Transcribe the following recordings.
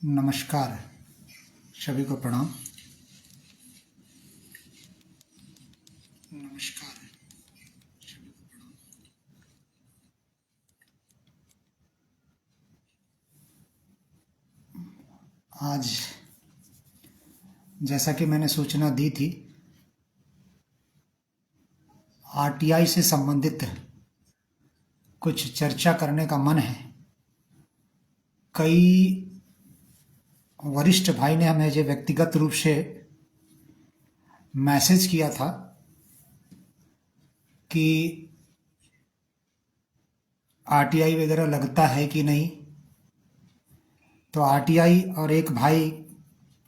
नमस्कार, सभी को प्रणाम। नमस्कार, सभी को प्रणाम। आज जैसा कि मैंने सूचना दी थी, आरटीआई से संबंधित कुछ चर्चा करने का मन है। कई वरिष्ठ भाई ने हमें जो व्यक्तिगत रूप से मैसेज किया था कि आरटीआई वगैरह लगता है कि नहीं। तो आरटीआई और एक भाई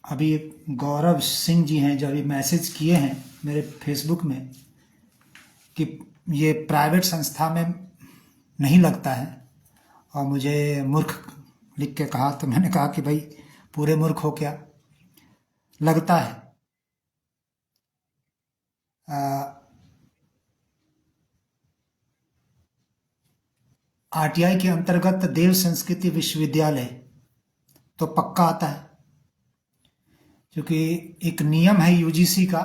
अभी गौरव सिंह जी हैं जो अभी मैसेज किए हैं मेरे फेसबुक में कि ये प्राइवेट संस्था में नहीं लगता है, और मुझे मूर्ख लिख के कहा। तो मैंने कहा कि भाई पूरे मूर्ख हो क्या, लगता है। आरटीआई के अंतर्गत देव संस्कृति विश्वविद्यालय तो पक्का आता है, क्योंकि एक नियम है यूजीसी का,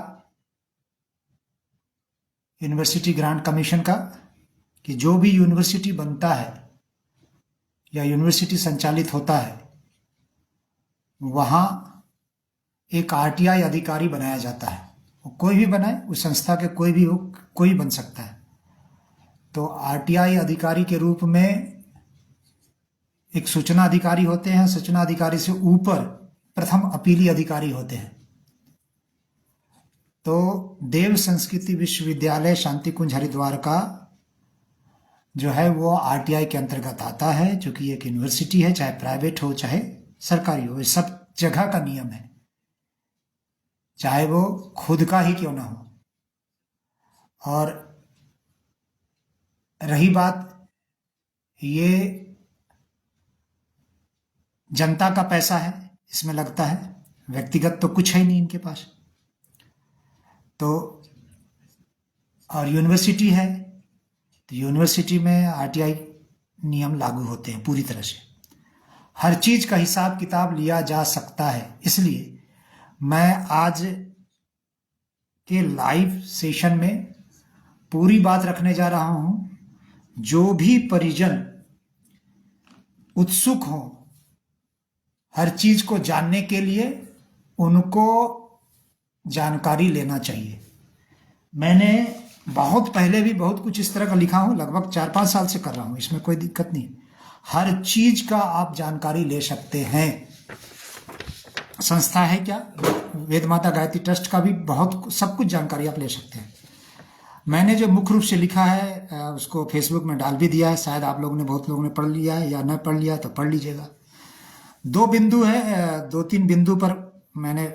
यूनिवर्सिटी ग्रांट कमीशन का, कि जो भी यूनिवर्सिटी बनता है या यूनिवर्सिटी संचालित होता है वहाँ एक आरटीआई अधिकारी बनाया जाता है। वो कोई भी बनाए, उस संस्था के कोई भी हो, कोई बन सकता है। तो आरटीआई अधिकारी के रूप में एक सूचना अधिकारी होते हैं, सूचना अधिकारी से ऊपर प्रथम अपीली अधिकारी होते हैं। तो देव संस्कृति विश्वविद्यालय शांति कुंज हरिद्वार का जो है वो आरटीआई के अंतर्गत आता है, जो कि एक यूनिवर्सिटी है, चाहे प्राइवेट हो चाहे सरकारी हो। ये सब जगह का नियम है, चाहे वो खुद का ही क्यों ना हो। और रही बात, ये जनता का पैसा है, इसमें लगता है, व्यक्तिगत तो कुछ है नहीं इनके पास। तो और यूनिवर्सिटी है, तो यूनिवर्सिटी में आरटीआई नियम लागू होते हैं पूरी तरह से। हर चीज का हिसाब किताब लिया जा सकता है। इसलिए मैं आज के लाइव सेशन में पूरी बात रखने जा रहा हूं। जो भी परिजन उत्सुक हो हर चीज को जानने के लिए, उनको जानकारी लेना चाहिए। मैंने बहुत पहले भी बहुत कुछ इस तरह का लिखा हूं, लगभग 4-5 साल से कर रहा हूं, इसमें कोई दिक्कत नहीं। हर चीज का आप जानकारी ले सकते हैं। संस्था है क्या, वेद माता गायत्री ट्रस्ट का भी बहुत सब कुछ जानकारी आप ले सकते हैं। मैंने जो मुख्य रूप से लिखा है उसको फेसबुक में डाल भी दिया है। शायद आप लोगों ने, बहुत लोगों ने पढ़ लिया है, या न पढ़ लिया तो पढ़ लीजिएगा। 2 बिंदु है, 2-3 बिंदु पर मैंने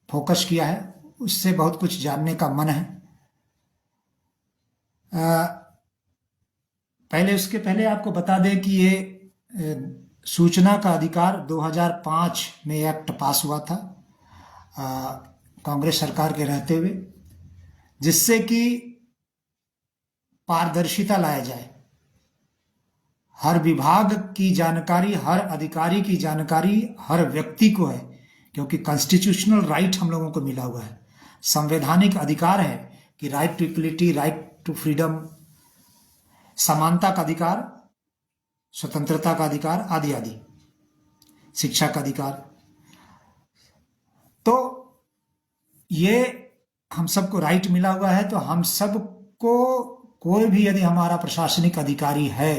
फोकस किया है, उससे बहुत कुछ जानने का मन है। उसके पहले आपको बता दें कि ये सूचना का अधिकार 2005 में एक्ट पास हुआ था कांग्रेस सरकार के रहते हुए, जिससे कि पारदर्शिता लाया जाए। हर विभाग की जानकारी, हर अधिकारी की जानकारी हर व्यक्ति को है, क्योंकि कॉन्स्टिट्यूशनल राइट हम लोगों को मिला हुआ है, संवैधानिक अधिकार है कि right to equality, right to freedom, समानता का अधिकार, स्वतंत्रता का अधिकार, आदि आदि, शिक्षा का अधिकार। तो ये हम सबको राइट मिला हुआ है। तो हम सबको, कोई भी यदि हमारा प्रशासनिक अधिकारी है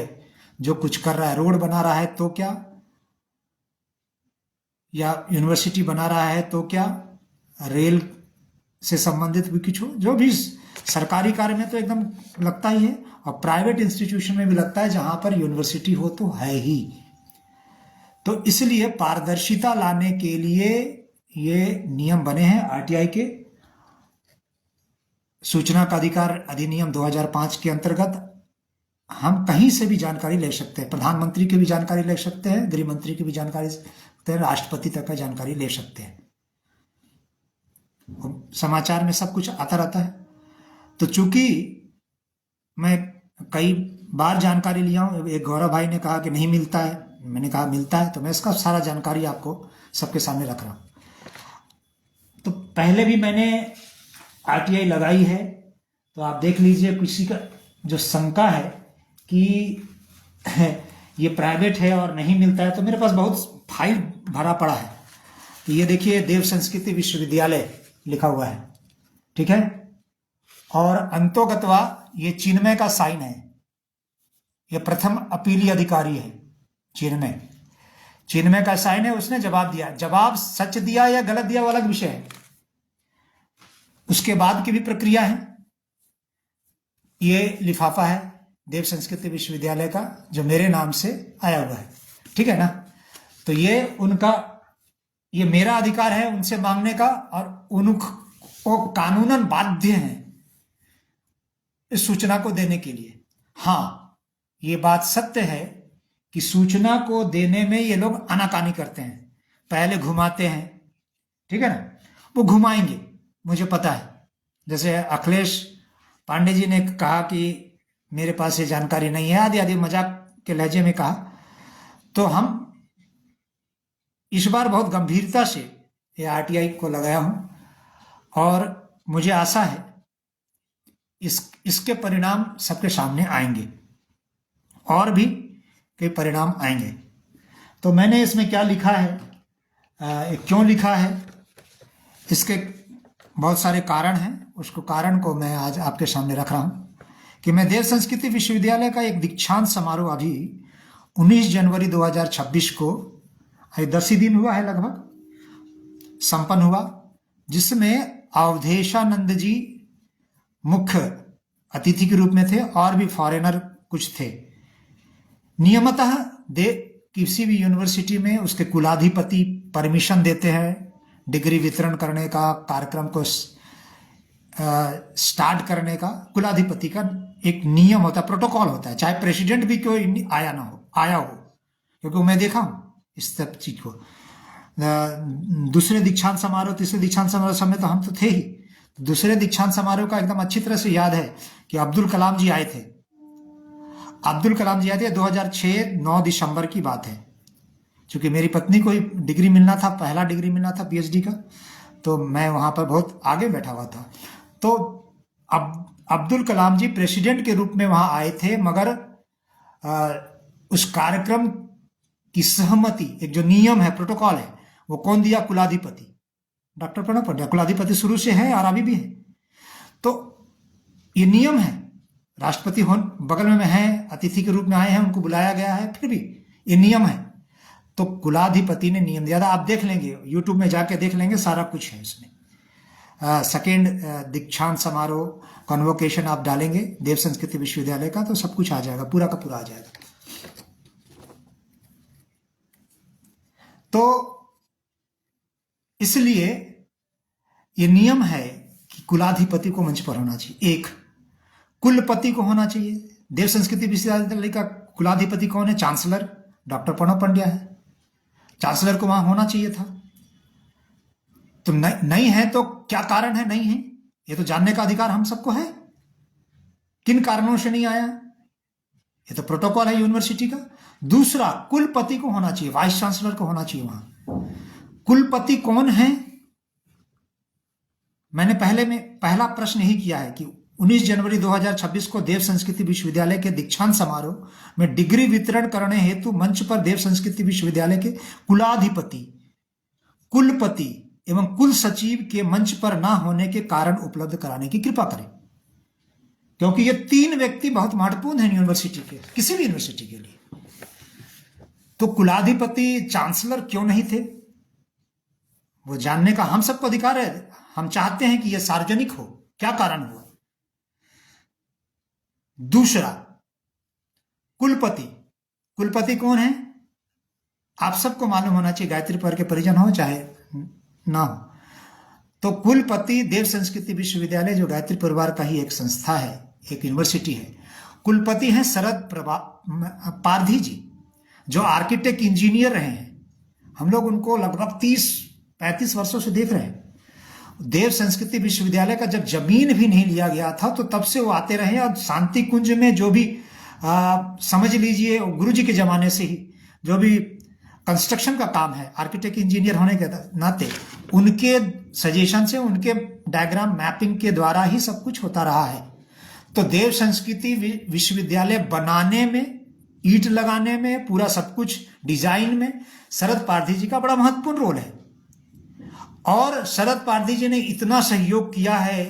जो कुछ कर रहा है, रोड बना रहा है तो क्या, या यूनिवर्सिटी बना रहा है तो क्या, रेल से संबंधित भी कुछ हो, जो भी सरकारी कार्य में तो एकदम लगता ही है, और प्राइवेट इंस्टीट्यूशन में भी लगता है, जहां पर यूनिवर्सिटी हो तो है ही। तो इसलिए पारदर्शिता लाने के लिए ये नियम बने हैं आरटीआई के। सूचना का अधिकार अधिनियम 2005 के अंतर्गत हम कहीं से भी जानकारी ले सकते हैं। प्रधानमंत्री की भी जानकारी ले सकते हैं, गृह मंत्री की भी जानकारी ले सकते हैं, राष्ट्रपति तक का जानकारी ले सकते हैं। समाचार में सब कुछ आता रहता है। तो चूंकि मैं कई बार जानकारी लिया हूं, एक गौरव भाई ने कहा कि नहीं मिलता है, मैंने कहा मिलता है, तो मैं इसका सारा जानकारी आपको सबके सामने रख रहा हूँ। तो पहले भी मैंने आरटीआई लगाई है, तो आप देख लीजिए किसी का जो शंका है कि ये प्राइवेट है और नहीं मिलता है, तो मेरे पास बहुत फाइल भरा पड़ा है। तो ये देखिए देव संस्कृति विश्वविद्यालय लिखा हुआ है, ठीक है, और अंतोगत्वा ये चिन्मय का साइन है, ये प्रथम अपीली अधिकारी है चिन्मय का साइन है। उसने जवाब दिया, जवाब सच दिया या गलत दिया वो अलग विषय है, उसके बाद की भी प्रक्रिया है। ये लिफाफा है देव संस्कृति विश्वविद्यालय का जो मेरे नाम से आया हुआ है, ठीक है ना। तो ये उनका, ये मेरा अधिकार है उनसे मांगने का, और उनको कानूनन बाध्य हैं इस सूचना को देने के लिए। हाँ, ये बात सत्य है कि सूचना को देने में ये लोग आनाकानी करते हैं, पहले घुमाते हैं, ठीक है ना, वो घुमाएंगे, मुझे पता है। जैसे अखिलेश पांडे जी ने कहा कि मेरे पास ये जानकारी नहीं है, आदि आदि मजाक के लहजे में कहा। तो हम इस बार बहुत गंभीरता से ये आरटीआई को लगाया हूं, और मुझे आशा है इसके परिणाम सबके सामने आएंगे, और भी कई परिणाम आएंगे। तो मैंने इसमें क्या लिखा है, क्यों लिखा है, इसके बहुत सारे कारण हैं। उसको कारण को मैं आज आपके सामने रख रहा हूं कि मैं देव संस्कृति विश्वविद्यालय का एक दीक्षांत समारोह अभी 19 जनवरी 2026 को, 10 ही दिन हुआ है लगभग, संपन्न हुआ, जिसमें अवधेशानंद जी मुख्य अतिथि के रूप में थे, और भी फॉरेनर कुछ थे। नियमतः किसी भी यूनिवर्सिटी में उसके कुलाधिपति परमिशन देते हैं डिग्री वितरण करने का, कार्यक्रम को स्टार्ट करने का। कुलाधिपति का एक नियम होता है, प्रोटोकॉल होता है, चाहे प्रेसिडेंट भी कोई आया हो, क्योंकि मैं देखा हूं इस सब चीज को। दूसरे दीक्षांत समारोह, तीसरे दीक्षांत समारोह समय तो हम तो थे ही। दूसरे दीक्षांत समारोह का एकदम अच्छी तरह से याद है कि अब्दुल कलाम जी आए थे। 2006 9 दिसंबर की बात है। क्योंकि मेरी पत्नी को ही डिग्री मिलना था, पहला डिग्री मिलना था पीएचडी का, तो मैं वहां पर बहुत आगे बैठा हुआ था। तो अब अब्दुल कलाम जी प्रेसिडेंट के रूप में वहां आए थे, मगर उस कार्यक्रम की सहमति, एक जो नियम है, प्रोटोकॉल है, वो कौन दिया? कुलाधिपति डॉक्टर प्रणब पंड्या। कुलाधिपति शुरू से है और अभी भी है। तो ये नियम है, राष्ट्रपति बगल में है, अतिथि के रूप में आए हैं, उनको बुलाया गया है, फिर भी ये नियम है। तो कुलाधिपति ने नियम दिया था। आप देख लेंगे, यूट्यूब में जाके देख लेंगे, सारा कुछ है इसमें। सेकेंड दीक्षांत समारोह कन्वोकेशन आप डालेंगे देव संस्कृति विश्वविद्यालय का, तो सब कुछ आ जाएगा, पूरा का पूरा आ जाएगा। तो इसलिए ये नियम है कि कुलाधिपति को मंच पर होना चाहिए, एक कुलपति को होना चाहिए। देव संस्कृति विश्वविद्यालय का कुलाधिपति कौन है? चांसलर डॉक्टर प्रणब पंड्या है। चांसलर को वहां होना चाहिए था। तो नहीं है तो क्या कारण है नहीं है, ये तो जानने का अधिकार हम सबको है। किन कारणों से नहीं आया, ये तो प्रोटोकॉल है यूनिवर्सिटी का। दूसरा, कुलपति को होना चाहिए, वाइस चांसलर को होना चाहिए वहां। कुलपति कौन है? मैंने पहला प्रश्न यही किया है कि 19 जनवरी 2026 को देव संस्कृति विश्वविद्यालय के दीक्षांत समारोह में डिग्री वितरण करने हेतु मंच पर देव संस्कृति विश्वविद्यालय के कुलाधिपति, कुलपति एवं कुल सचिव के मंच पर ना होने के कारण उपलब्ध कराने की कृपा करें। क्योंकि ये तीन व्यक्ति बहुत महत्वपूर्ण हैं यूनिवर्सिटी के, किसी भी यूनिवर्सिटी के लिए। तो कुलाधिपति, चांसलर क्यों नहीं थे, वो जानने का हम सबको अधिकार है। हम चाहते हैं कि यह सार्वजनिक हो, क्या कारण हुआ। दूसरा, कुलपति कौन है? आप सबको मालूम होना चाहिए, गायत्री परिवार के परिजन हो चाहे ना हो। तो कुलपति देव संस्कृति विश्वविद्यालय जो गायत्री परिवार का ही एक संस्था है, एक यूनिवर्सिटी है, कुलपति हैं शरद पारधी जी, जो आर्किटेक्ट इंजीनियर रहे हैं। हम लोग उनको लगभग 30-35 वर्षों से देख रहे हैं। देव संस्कृति विश्वविद्यालय का जब जमीन भी नहीं लिया गया था, तो तब से वो आते रहे, और शांति कुंज में जो भी समझ लीजिए गुरु जी के जमाने से ही जो भी कंस्ट्रक्शन का काम है, आर्किटेक्ट इंजीनियर होने के नाते उनके सजेशन से, उनके डायग्राम मैपिंग के द्वारा ही सब कुछ होता रहा है। तो देव संस्कृति विश्वविद्यालय बनाने में, ईंट लगाने में, पूरा सब कुछ डिजाइन में शरद पारधी जी का बड़ा महत्वपूर्ण रोल है। और शरद पारधी जी ने इतना सहयोग किया है,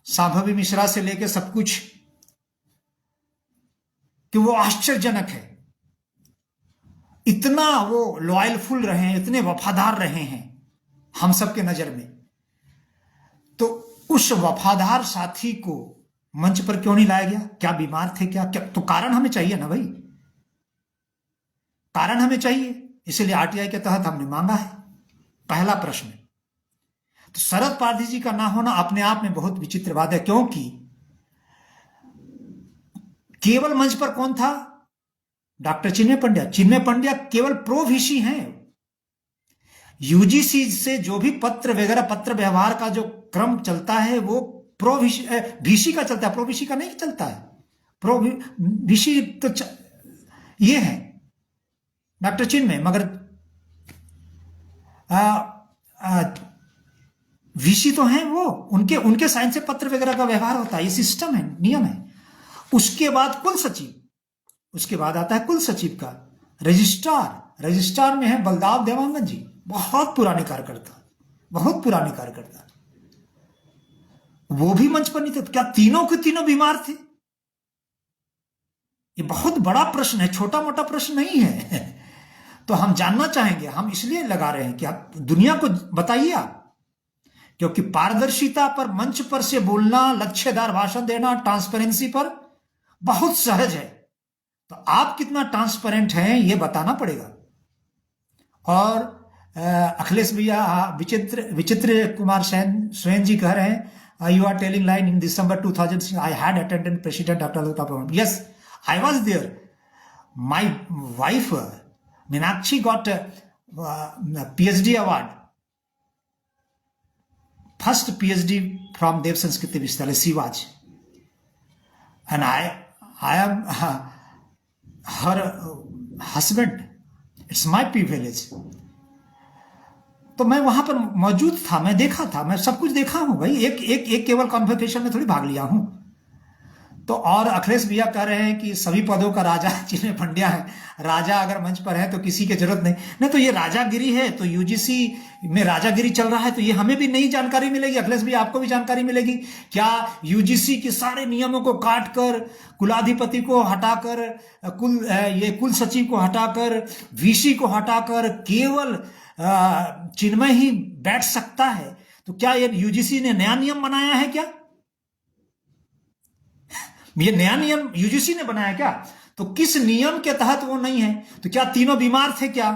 सांभवी मिश्रा से लेकर सब कुछ, कि वो आश्चर्यजनक है। इतना वो लॉयलफुल रहे हैं, इतने वफादार रहे हैं हम सबके नजर में। तो उस वफादार साथी को मंच पर क्यों नहीं लाया गया? क्या बीमार थे? क्या तो कारण हमें चाहिए ना भाई, कारण हमें चाहिए। इसलिए आरटीआई के तहत हमने मांगा है। पहला प्रश्न। तो शरद पारधी जी का ना होना अपने आप में बहुत विचित्र बात है, क्योंकि केवल मंच पर कौन था? डॉक्टर चिन्मय पंड्या। चिन्मय पंड्या केवल प्रो वीसी हैं। यूजीसी से जो भी पत्र वगैरह, पत्र व्यवहार का जो क्रम चलता है वो प्रो वीसी का चलता है, प्रो वीसी का नहीं चलता है। प्रो वीसी तो ये है डॉक्टर चिन्मय, मगर वीसी तो हैं वो, उनके साइन से पत्र वगैरह का व्यवहार होता है। ये सिस्टम है, नियम है। उसके बाद कुल सचिव, उसके बाद आता है कुल सचिव का रजिस्ट्रार। रजिस्ट्रार में है बलदाव देवांगन जी, बहुत पुराने कार्यकर्ता, बहुत पुराने कार्यकर्ता। वो भी मंच पर नहीं थे। क्या तीनों के तीनों बीमार थे? ये बहुत बड़ा प्रश्न है, छोटा मोटा प्रश्न नहीं है। तो हम जानना चाहेंगे, हम इसलिए लगा रहे हैं कि आप दुनिया को बताइए आप, क्योंकि पारदर्शिता पर मंच पर से बोलना, लक्ष्यदार भाषण देना, ट्रांसपेरेंसी पर बहुत सहज है। तो आप कितना ट्रांसपेरेंट हैं ये बताना पड़ेगा। और अखिलेश भैया, विचित्र कुमार स्वयं जी कह रहे हैं, you are telling line in December 2006 I had attended President Dr. Lota program. Yes, I was there. My wife Meenakshi got a PhD award, first PhD from Dev Sanskriti Vishyalaya, Sivaj, and I am her husband. It's my privilege. तो मैं वहां पर मौजूद था, मैं देखा था, मैं सब कुछ देखा हूं भाई। एक केवल कॉन्वोकेशन में थोड़ी भाग लिया हूं। तो और अखिलेश भैया कह रहे हैं कि सभी पदों का राजा चिन्मय पंड्या है। राजा अगर मंच पर है तो किसी की जरूरत नहीं। तो ये राजागिरी है, तो यूजीसी में राजागिरी चल रहा है, तो ये हमें भी नई जानकारी मिलेगी। अखिलेश भैया आपको भी जानकारी मिलेगी। क्या यूजीसी के सारे नियमों को काटकर, कुलाधिपति को हटाकर, कुल सचिव को हटाकर, वीसी को हटाकर केवल चिन्मय ही बैठ सकता है? तो क्या ये यूजीसी ने नया नियम बनाया है क्या? ये नया नियम यूजीसी ने बनाया क्या? तो किस नियम के तहत वो नहीं है? तो क्या तीनों बीमार थे क्या?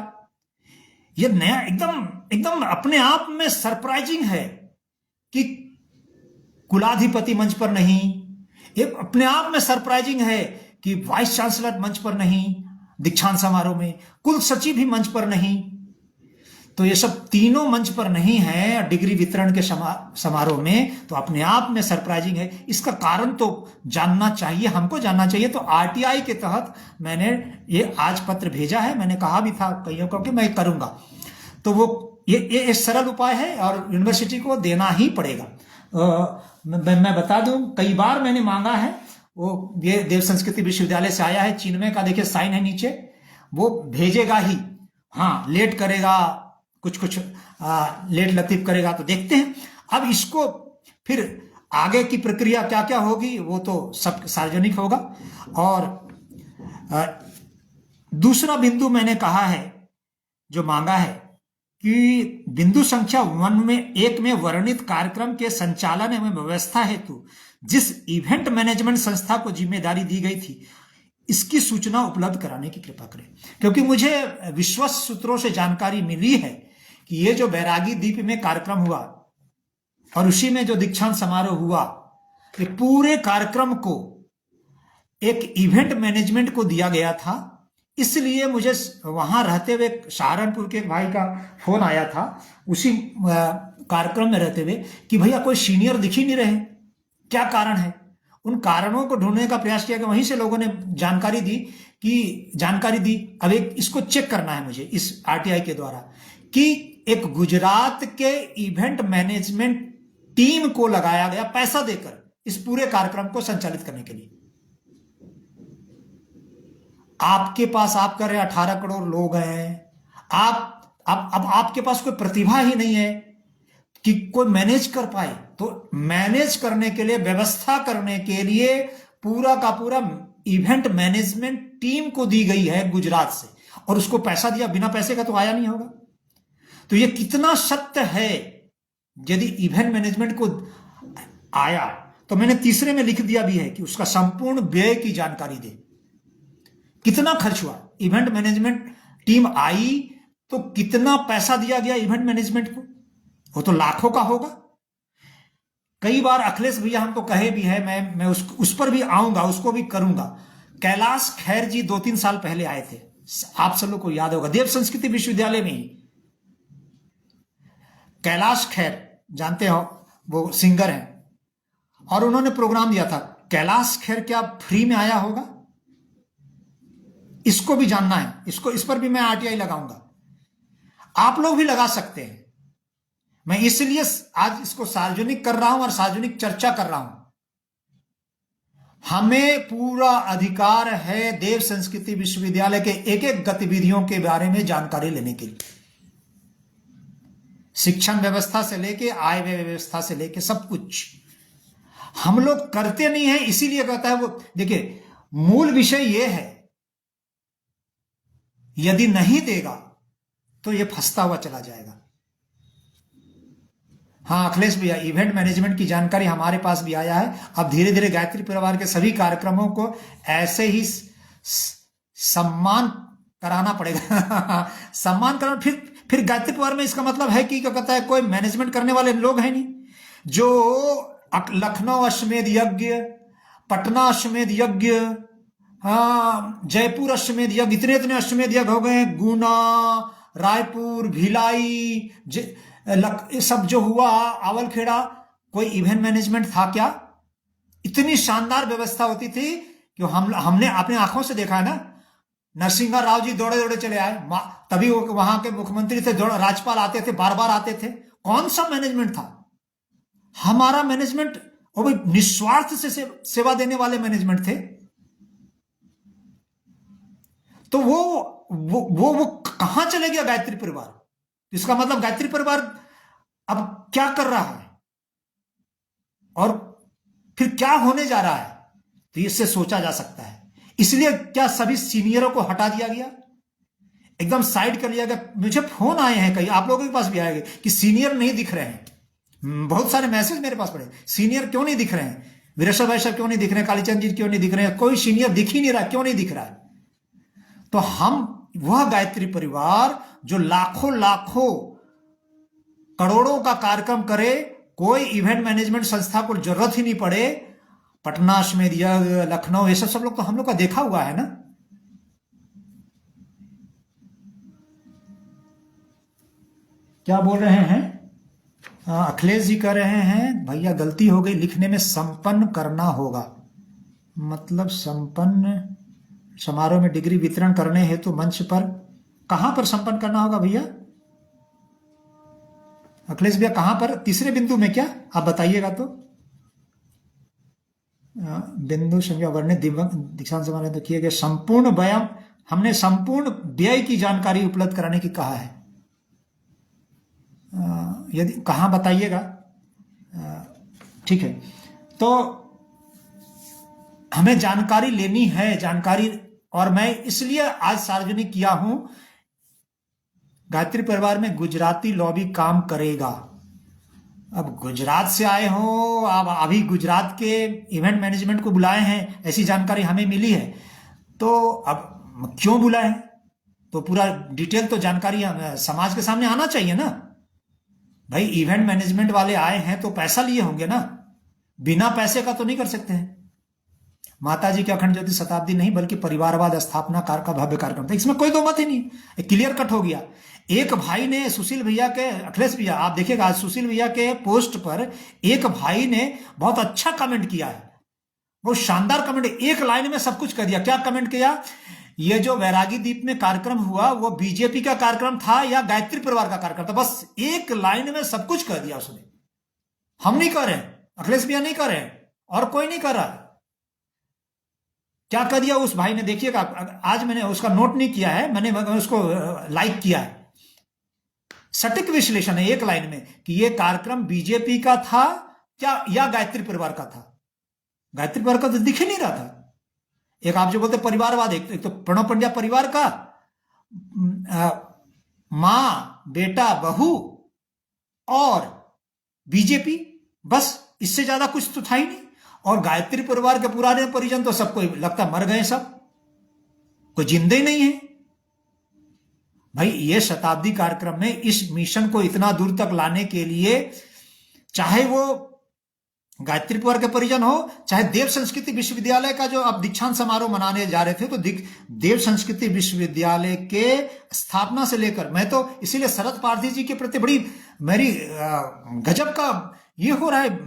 ये नया एकदम अपने आप में सरप्राइजिंग है कि कुलाधिपति मंच पर नहीं। ये अपने आप में सरप्राइजिंग है कि वाइस चांसलर मंच पर नहीं, दीक्षांत समारोह में कुल सचिव भी मंच पर नहीं। तो ये सब तीनों मंच पर नहीं है डिग्री वितरण के समारोह में, तो अपने आप में सरप्राइजिंग है। इसका कारण तो जानना चाहिए, हमको जानना चाहिए। तो आरटीआई के तहत मैंने ये आज पत्र भेजा है। मैंने कहा भी था कईयों को कि मैं करूंगा। तो वो ये सरल उपाय है और यूनिवर्सिटी को देना ही पड़ेगा। मैं बता दूं, कई बार मैंने मांगा है। वो ये देव संस्कृति विश्वविद्यालय से आया है, चिन्मय का देखिए साइन है नीचे, वो भेजेगा ही। हाँ, लेट करेगा, कुछ लेट लतीफ करेगा, तो देखते हैं। अब इसको फिर आगे की प्रक्रिया क्या क्या होगी वो तो सब सार्वजनिक होगा। और दूसरा बिंदु मैंने कहा है, जो मांगा है, कि बिंदु संख्या 1 में वर्णित कार्यक्रम के संचालन एवं व्यवस्था हेतु जिस इवेंट मैनेजमेंट संस्था को जिम्मेदारी दी गई थी, इसकी सूचना उपलब्ध कराने की कृपा करें। क्योंकि मुझे विश्वस्त सूत्रों से जानकारी मिली है कि ये जो बैरागी द्वीप में कार्यक्रम हुआ और उसी में जो दीक्षांत समारोह हुआ, ये पूरे कार्यक्रम को एक इवेंट मैनेजमेंट को दिया गया था। इसलिए मुझे वहां रहते हुए सहारनपुर के भाई का फोन आया था उसी कार्यक्रम में रहते हुए कि भैया कोई सीनियर दिख ही नहीं रहे, क्या कारण है? उन कारणों को ढूंढने का प्रयास किया कि वहीं से लोगों ने जानकारी दी की जानकारी दी। अब एक इसको चेक करना है मुझे इस आरटीआई के द्वारा कि एक गुजरात के इवेंट मैनेजमेंट टीम को लगाया गया पैसा देकर इस पूरे कार्यक्रम को संचालित करने के लिए। आपके पास, आप कर रहे 18 करोड़ लोग हैं, अब आपके पास कोई प्रतिभा ही नहीं है कि कोई मैनेज कर पाए, तो मैनेज करने के लिए, व्यवस्था करने के लिए पूरा का पूरा इवेंट मैनेजमेंट टीम को दी गई है गुजरात से, और उसको पैसा दिया। बिना पैसे का तो आया नहीं होगा। तो ये कितना सत्य है। यदि इवेंट मैनेजमेंट को आया तो मैंने तीसरे में लिख दिया भी है कि उसका संपूर्ण व्यय की जानकारी दे, कितना खर्च हुआ। इवेंट मैनेजमेंट टीम आई तो कितना पैसा दिया गया इवेंट मैनेजमेंट को, वो तो लाखों का होगा। कई बार अखिलेश भैया हमको कहे भी है, मैं उस पर भी आऊंगा, उसको भी करूंगा। कैलाश खैर जी 2-3 साल पहले आए थे, आप सब लोग को याद होगा, देव संस्कृति विश्वविद्यालय में ही। कैलाश खैर जानते हो, वो सिंगर हैं, और उन्होंने प्रोग्राम दिया था। कैलाश खैर क्या फ्री में आया होगा? इसको भी जानना है, इस पर भी मैं आरटीआई लगाऊंगा। आप लोग भी लगा सकते हैं। मैं इसलिए आज इसको सार्वजनिक कर रहा हूं और सार्वजनिक चर्चा कर रहा हूं। हमें पूरा अधिकार है देव संस्कृति विश्वविद्यालय के एक एक गतिविधियों के बारे में जानकारी लेने के लिए, शिक्षण व्यवस्था से लेके आय व्यय व्यवस्था से लेके सब कुछ। हम लोग करते नहीं है, इसीलिए कहता है वो। देखिए, मूल विषय ये है, यदि नहीं देगा तो ये फंसता हुआ चला जाएगा। हाँ अखिलेश भैया, इवेंट मैनेजमेंट की जानकारी हमारे पास भी आया है। अब धीरे धीरे गायत्री परिवार के सभी कार्यक्रमों को ऐसे ही सम्मान कराना पड़ेगा। सम्मान कराना, फिर गायत्री परिवार में इसका मतलब है कि क्या कहता है, कोई मैनेजमेंट करने वाले लोग हैं नहीं। जो लखनऊ अश्वमेध यज्ञ, पटना अश्वमेध यज्ञ, हाँ जयपुर अश्वमेध यज्ञ, इतने इतने अश्वमेध यज्ञ हो गए, गुना, रायपुर, भिलाई, सब जो हुआ, आवलखेड़ा, कोई इवेंट मैनेजमेंट था क्या? इतनी शानदार व्यवस्था होती थी कि हमने अपने आंखों से देखा है ना। नरसिंह राव जी दौड़े दौड़े चले आए, तभी वहां के मुख्यमंत्री थे, राज्यपाल आते थे, बार बार आते थे। कौन सा मैनेजमेंट था हमारा? मैनेजमेंट वो भी निस्वार्थ से सेवा देने वाले मैनेजमेंट थे। तो वो कहां चले गया गायत्री परिवार? इसका मतलब गायत्री परिवार अब क्या कर रहा है और फिर क्या होने जा रहा है, तो इससे सोचा जा सकता है। इसलिए क्या सभी सीनियरों को हटा दिया गया, एकदम साइड कर लिया गया? मुझे फोन आए हैं, कई आप लोगों के पास भी आएंगे कि सीनियर नहीं दिख रहे हैं। बहुत सारे मैसेज मेरे पास पड़े, सीनियर क्यों नहीं दिख रहे हैं, वीरेश्वर भाई साहब क्यों नहीं दिख रहे हैं, कालीचंद जी क्यों नहीं दिख रहे हैं, कोई सीनियर दिख ही नहीं रहा, क्यों नहीं दिख रहा है? तो हम वह गायत्री परिवार जो लाखों लाखों करोड़ों का कार्यक्रम करे, कोई इवेंट मैनेजमेंट संस्था को जरूरत ही नहीं पड़े, पटना अश्वमेध यज्ञ, लखनऊ, ये सब लोग तो हम लोग का देखा हुआ है ना। क्या बोल रहे हैं? अखिलेश जी कह रहे हैं भैया गलती हो गई, लिखने में संपन्न करना होगा। मतलब संपन्न समारोह में डिग्री वितरण करने हेतु तो मंच पर, कहां पर संपन्न करना होगा भैया? अखिलेश भैया कहां पर? तीसरे बिंदु में क्या आप बताइएगा तो। बिंदु संज्ञा वर्णित दीक्षांत समारोह तो किए गए संपूर्ण व्यय, हमने संपूर्ण व्यय की जानकारी उपलब्ध कराने की कहा है। यदि कहां बताइएगा, ठीक है। तो हमें जानकारी लेनी है, जानकारी, और मैं इसलिए आज सार्वजनिक किया हूं। गायत्री परिवार में गुजराती लॉबी काम करेगा। अब गुजरात से आए हो, अब अभी गुजरात के इवेंट मैनेजमेंट को बुलाए हैं, ऐसी जानकारी हमें मिली है, तो अब क्यों बुलाए हैं? तो पूरा डिटेल तो जानकारी समाज के सामने आना चाहिए ना भाई। इवेंट मैनेजमेंट वाले आए हैं तो पैसा लिए होंगे ना, बिना पैसे का तो नहीं कर सकते हैं। माता जी के अखंड ज्योति शताब्दी नहीं बल्कि परिवारवाद स्थापना कार का भव्य कार्यक्रम था, इसमें कोई दो मत ही नहीं, क्लियर कट हो गया। एक भाई ने सुशील भैया के, अखिलेश भैया आप देखिएगा आज सुशील भैया के पोस्ट पर एक भाई ने बहुत अच्छा कमेंट किया है, बहुत शानदार कमेंट, एक लाइन में सब कुछ कर दिया। क्या कमेंट किया? ये जो वैरागी द्वीप में कार्यक्रम हुआ वो बीजेपी का कार्यक्रम था या गायत्री परिवार का कार्यक्रम था? बस एक लाइन में सब कुछ कह दिया उसने। हम नहीं कर रहे, अखिलेश भैया नहीं कर रहे, और कोई नहीं कर रहा। क्या कर दिया उस भाई ने, देखिएगा। आज मैंने उसका नोट नहीं किया है, मैंने उसको लाइक किया है। सटीक विश्लेषण है एक लाइन में कि यह कार्यक्रम बीजेपी का था क्या या गायत्री परिवार का था। गायत्री परिवार का तो दिख ही नहीं रहा था। एक आप जो बोलते परिवारवाद, एक तो प्रणब पंड्या परिवार का, मां बेटा बहू और बीजेपी, बस इससे ज्यादा कुछ तो था ही नहीं। और गायत्री परिवार के पुराने परिजन तो सबको लगता मर गए, सब कोई जिंदे ही नहीं है। भाई ये शताब्दी कार्यक्रम में इस मिशन को इतना दूर तक लाने के लिए, चाहे वो गायत्री परिवार के परिजन हो, चाहे देव संस्कृति विश्वविद्यालय का जो अब दीक्षांत समारोह मनाने जा रहे थे, तो देव संस्कृति विश्वविद्यालय के स्थापना से लेकर, मैं तो इसीलिए शरद पारधी जी के प्रति बड़ी मेरी गजब का ये हो रहा है,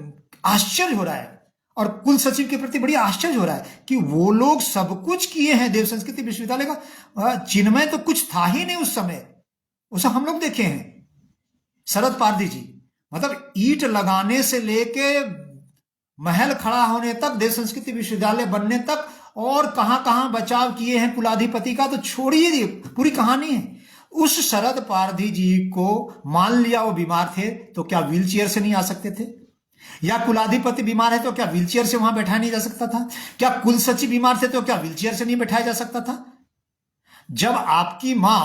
आश्चर्य हो रहा है, और कुल सचिव के प्रति बड़ी आश्चर्य हो रहा है कि वो लोग सब कुछ किए हैं देव संस्कृति विश्वविद्यालय का। चिन्मय तो कुछ था ही नहीं उस समय, उसे हम लोग देखे हैं। शरद पारधी जी मतलब ईंट लगाने से लेके महल खड़ा होने तक, देव संस्कृति विश्वविद्यालय बनने तक, और कहां कहां बचाव किए हैं कुलाधिपति का तो छोड़िए, पूरी कहानी है। उस शरद पारधी जी को मान लिया वो बीमार थे तो क्या व्हीलचेयर से नहीं आ सकते थे? या कुलाधिपति बीमार है तो क्या व्हीलचेयर से वहां बैठाया नहीं जा सकता था? क्या कुल सचिव बीमार थे तो क्या व्हीलचेयर से नहीं बैठाया जा सकता था? जब आपकी मां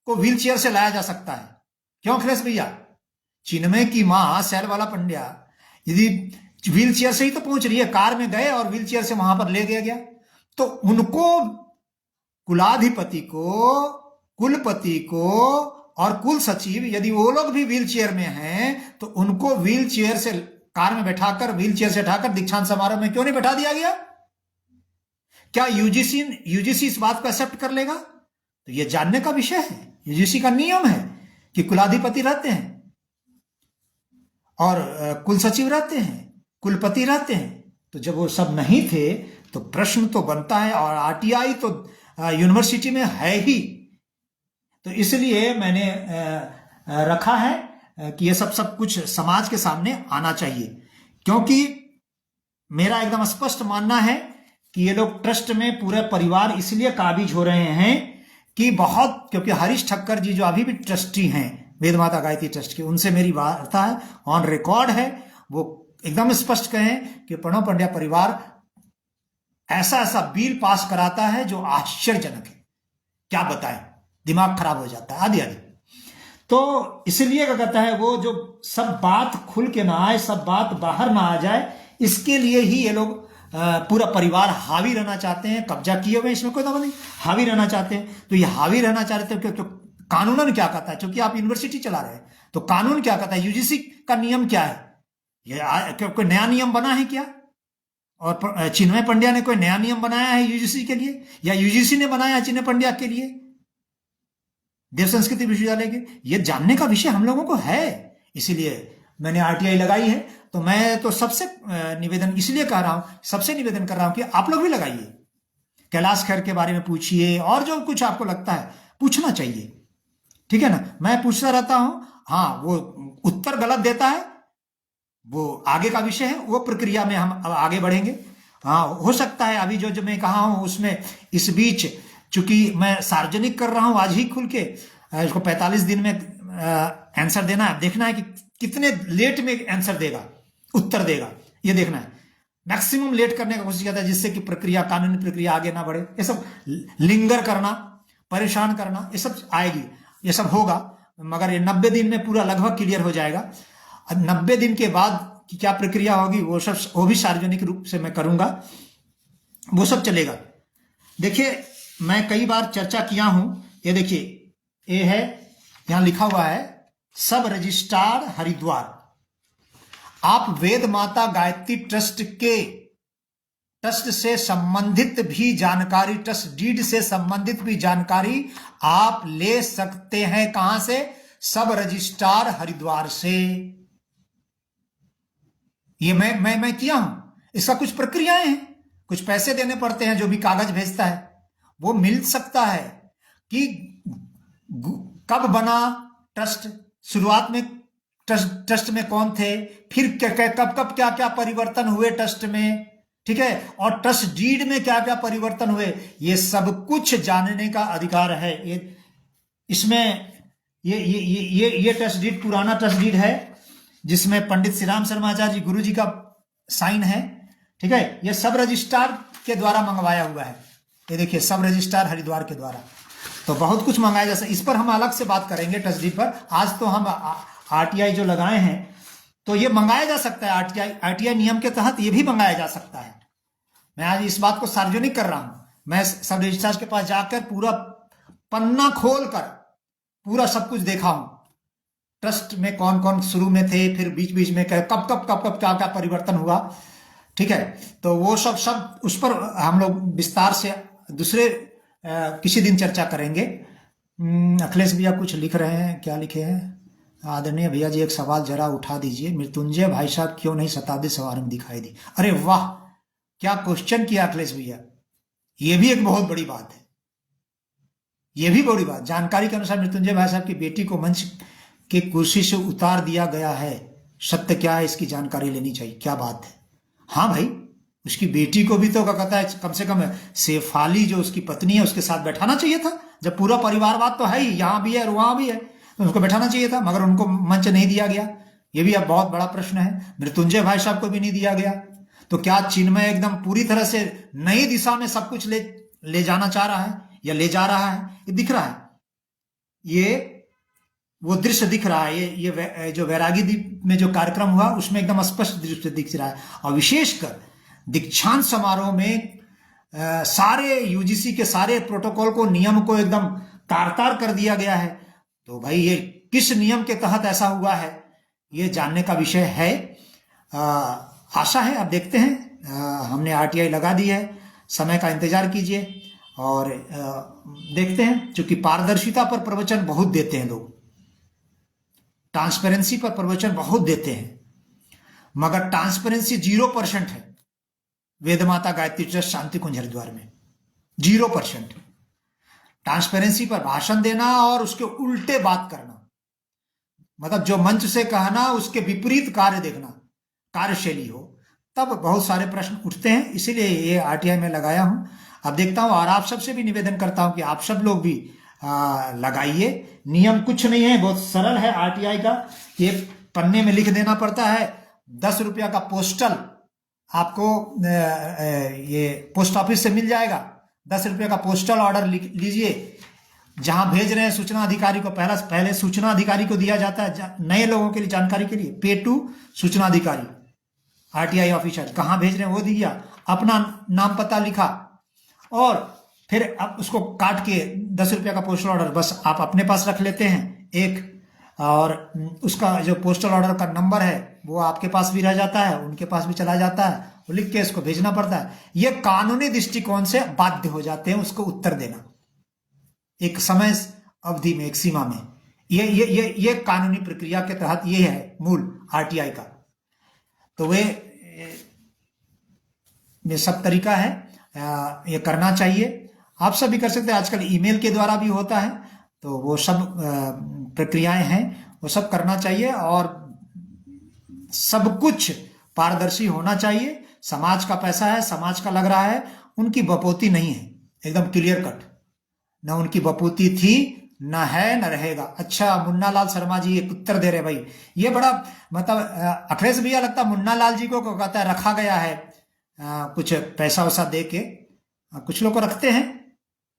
को व्हीलचेयर से लाया जा सकता है, क्यों अखिलेश भैया? चिन्मय की मां शैलबाला पंड्या यदि व्हीलचेयर से ही तो पहुंच रही है, कार में गए और व्हीलचेयर से वहां पर ले गया, तो उनको, कुलाधिपति को, कुलपति को और कुल सचिव, यदि वो लोग भी व्हीलचेयर में हैं तो उनको व्हीलचेयर से, कार में बैठाकर, व्हीलचेयर से उठाकर दीक्षांत समारोह में क्यों नहीं बैठा दिया गया? क्या यूजीसी इस बात को एक्सेप्ट कर लेगा? तो ये जानने का विषय है। यूजीसी का नियम है कि कुलाधिपति रहते हैं और कुल सचिव रहते हैं, कुलपति रहते हैं। तो जब वो सब नहीं थे तो प्रश्न तो बनता है, और आरटीआई तो यूनिवर्सिटी में है ही। तो इसलिए मैंने रखा है कि ये सब कुछ समाज के सामने आना चाहिए, क्योंकि मेरा एकदम स्पष्ट मानना है कि ये लोग ट्रस्ट में पूरे परिवार इसलिए काबिज हो रहे हैं कि बहुत, क्योंकि हरीश ठक्कर जी जो अभी भी ट्रस्टी हैं वेद माता गायत्री ट्रस्ट के, उनसे मेरी वार्ता है, ऑन रिकॉर्ड है, वो एकदम स्पष्ट कहें कि प्रणब पंड्या परिवार ऐसा ऐसा बिल पास कराता है जो आश्चर्यजनक है, क्या बताएं, दिमाग खराब हो जाता है, आदि आदि। तो इसलिए क्या कहता है, वो जो सब बात खुल के ना आए, सब बात बाहर ना आ जाए, इसके लिए ही ये लोग पूरा परिवार हावी रहना चाहते हैं। कब्जा किए हुए, इसमें कोई दवा नहीं, हावी रहना चाहते हैं। तो ये हावी रहना चाहते हैं क्योंकि कानूनन क्या कहता है, क्योंकि आप यूनिवर्सिटी चला रहे हैं तो कानून क्या कहता है, यूजीसी का नियम क्या है, ये कोई नया नियम बना है क्या? और चिन्मय पंड्या ने कोई नया नियम बनाया है यूजीसी के लिए, या यूजीसी ने बनाया चिन्मय पंड्या के लिए देव संस्कृति विश्वविद्यालय के? ये जानने का विषय हम लोगों को है, इसीलिए मैंने आरटीआई लगाई है। तो मैं तो सबसे निवेदन इसलिए कर रहा हूं, सबसे निवेदन कर रहा हूं कि आप लोग भी लगाइए, कैलाश खेर के बारे में पूछिए, और जो कुछ आपको लगता है पूछना चाहिए, ठीक है ना। मैं पूछता रहता हूं, हाँ वो उत्तर गलत देता है वो आगे का विषय है, वो प्रक्रिया में हम अब आगे बढ़ेंगे। हाँ हो सकता है अभी जो मैं कहा हूं उसमें, इस बीच चूंकि मैं सार्वजनिक कर रहा हूं आज ही खुल के, इसको 45 दिन में आंसर देना है, देखना है कि कितने लेट में आंसर देगा, उत्तर देगा, ये देखना है। मैक्सिमम लेट करने का कोशिश करता है जिससे कि प्रक्रिया, कानूनी प्रक्रिया आगे ना बढ़े। ये सब लिंगर करना, परेशान करना, ये सब आएगी, ये सब होगा, मगर ये 90 दिन में पूरा लगभग क्लियर हो जाएगा। 90 दिन के बाद की क्या प्रक्रिया होगी वो भी सार्वजनिक रूप से मैं करूंगा, वो सब चलेगा। देखिए मैं कई बार चर्चा किया हूं, ये देखिए ये है, यहां लिखा हुआ है सब रजिस्ट्रार हरिद्वार। आप वेद माता गायत्री ट्रस्ट से संबंधित भी जानकारी, ट्रस्ट डीड से संबंधित भी जानकारी आप ले सकते हैं। कहां से? सब रजिस्ट्रार हरिद्वार से। ये मैं किया हूं। इसका कुछ प्रक्रियाएं हैं, कुछ पैसे देने पड़ते हैं, जो भी कागज भेजता है वो मिल सकता है कि कब बना ट्रस्ट, शुरुआत में ट्रस्ट में कौन थे, फिर कब कब क्या क्या परिवर्तन हुए ट्रस्ट में, ठीक है, और ट्रस्ट डीड में क्या क्या परिवर्तन हुए, ये सब कुछ जानने का अधिकार है। ये इसमें ये ट्रस्ट डीड पुराना ट्रस्ट डीड है जिसमें पंडित श्री राम शर्मा आचार्य जी गुरु जी का साइन है, ठीक है। ये सब रजिस्ट्रार के द्वारा मंगवाया हुआ है, ये देखिए सब रजिस्ट्रार हरिद्वार के द्वारा। तो बहुत कुछ मंगाया जा सकता, इस पर हम अलग से बात करेंगे ट्रस्ट डीड पर। आज तो हम आरटीआई जो लगाए हैं तो ये मंगाया जा सकता है, आरटीआई नियम के तहत ये भी मंगाया जा सकता है। मैं आज इस बात को सार्वजनिक कर रहा हूं, मैं सब रजिस्ट्रार के पास जाकर पूरा पन्ना खोल कर पूरा सब कुछ देखा हूं, ट्रस्ट में कौन कौन शुरू में थे, फिर बीच बीच में कब कब क्या क्या परिवर्तन हुआ, ठीक है। तो वो सब उस पर हम लोग विस्तार से दूसरे किसी दिन चर्चा करेंगे। अखिलेश भैया कुछ लिख रहे हैं, क्या लिखे हैं? आदरणीय भैया जी एक सवाल जरा उठा दीजिए, मृत्युंजय भाई साहब क्यों नहीं शताब्दी समारोह दिखाई दी? अरे वाह, क्या क्वेश्चन किया अखिलेश भैया, ये भी एक बहुत बड़ी बात है, ये भी बड़ी बात। जानकारी के अनुसार मृत्युंजय भाई साहब की बेटी को मंच के कुर्सी से उतार दिया गया है, सत्य क्या है इसकी जानकारी लेनी चाहिए। क्या बात है, हाँ भाई, उसकी बेटी को भी तो क्या कहता है, कम से कम शेफाली जो उसकी पत्नी है उसके साथ बैठाना चाहिए था। जब पूरा परिवारवाद तो है ही, यहां भी है और वहां भी है, तो उसको बैठाना चाहिए था, मगर उनको मंच नहीं दिया गया। ये भी अब बहुत बड़ा प्रश्न है। मृत्युंजय भाई साहब को भी नहीं दिया गया, तो क्या चिन्मय एकदम पूरी तरह से नई दिशा में सब कुछ ले जाना चाह रहा है या ले जा रहा है? ये दिख रहा है, ये वो दृश्य दिख रहा है। ये जो वैरागी द्वीप में जो कार्यक्रम हुआ उसमें एकदम स्पष्ट दृश्य दिख रहा है। और विशेषकर दीक्षांत समारोह में सारे यूजीसी के सारे प्रोटोकॉल को, नियम को एकदम तार-तार कर दिया गया है। तो भाई ये किस नियम के तहत ऐसा हुआ है, ये जानने का विषय है। आशा है, अब देखते हैं। हमने आरटीआई लगा दी है, समय का इंतजार कीजिए और देखते हैं। क्योंकि पारदर्शिता पर प्रवचन बहुत देते हैं लोग, ट्रांसपेरेंसी पर प्रवचन बहुत देते हैं, मगर ट्रांसपेरेंसी 0% है वेदमाता गायत्री ट्रस्ट शांति कुंज हरिद्वार में, 0%। ट्रांसपेरेंसी पर भाषण देना और उसके उल्टे बात करना, मतलब जो मंच से कहना उसके विपरीत कार्य देखना, कार्यशैली हो, तब बहुत सारे प्रश्न उठते हैं। इसीलिए ये आरटीआई में लगाया हूं। अब देखता हूं, और आप सबसे भी निवेदन करता हूं कि आप सब लोग भी लगाइए। नियम कुछ नहीं है, बहुत सरल है आरटीआई का। ये पन्ने में लिख देना पड़ता है, 10 रुपया का पोस्टल आपको ये पोस्ट ऑफिस से मिल जाएगा। 10 रुपये का पोस्टल ऑर्डर लीजिए, जहां भेज रहे हैं सूचना अधिकारी को, पहले सूचना अधिकारी को दिया जाता है, नए लोगों के लिए जानकारी के लिए, पे टू सूचना अधिकारी आरटीआई ऑफिसर, कहां भेज रहे हैं वो दिया, अपना नाम पता लिखा, और फिर अब उसको काट के 10 रुपये का पोस्टल ऑर्डर बस आप अपने पास रख लेते हैं एक, और उसका जो पोस्टल ऑर्डर का नंबर है वो आपके पास भी रह जाता है, उनके पास भी चला जाता है, वो लिख के इसको भेजना पड़ता है। ये कानूनी दृष्टिकोण से बाध्य हो जाते हैं उसको उत्तर देना एक समय अवधि में, एक सीमा में। ये कानूनी प्रक्रिया के तहत ये है मूल आरटीआई का। तो ये सब तरीका है, ये करना चाहिए। आप सब भी कर सकते हैं, आजकल ईमेल के द्वारा भी होता है, तो वो सब प्रक्रियाएं हैं, वो सब करना चाहिए। और सब कुछ पारदर्शी होना चाहिए। समाज का पैसा है, समाज का लग रहा है, उनकी बपोती नहीं है, एकदम क्लियर कट, न उनकी बपोती थी, न है, न रहेगा। अच्छा, मुन्ना लाल शर्मा जी एक उत्तर दे रहे भाई, ये बड़ा मतलब अखिलेश भैया लगता मुन्ना लाल जी को कहता है रखा गया है, कुछ पैसा वैसा दे के, कुछ लोग को रखते हैं,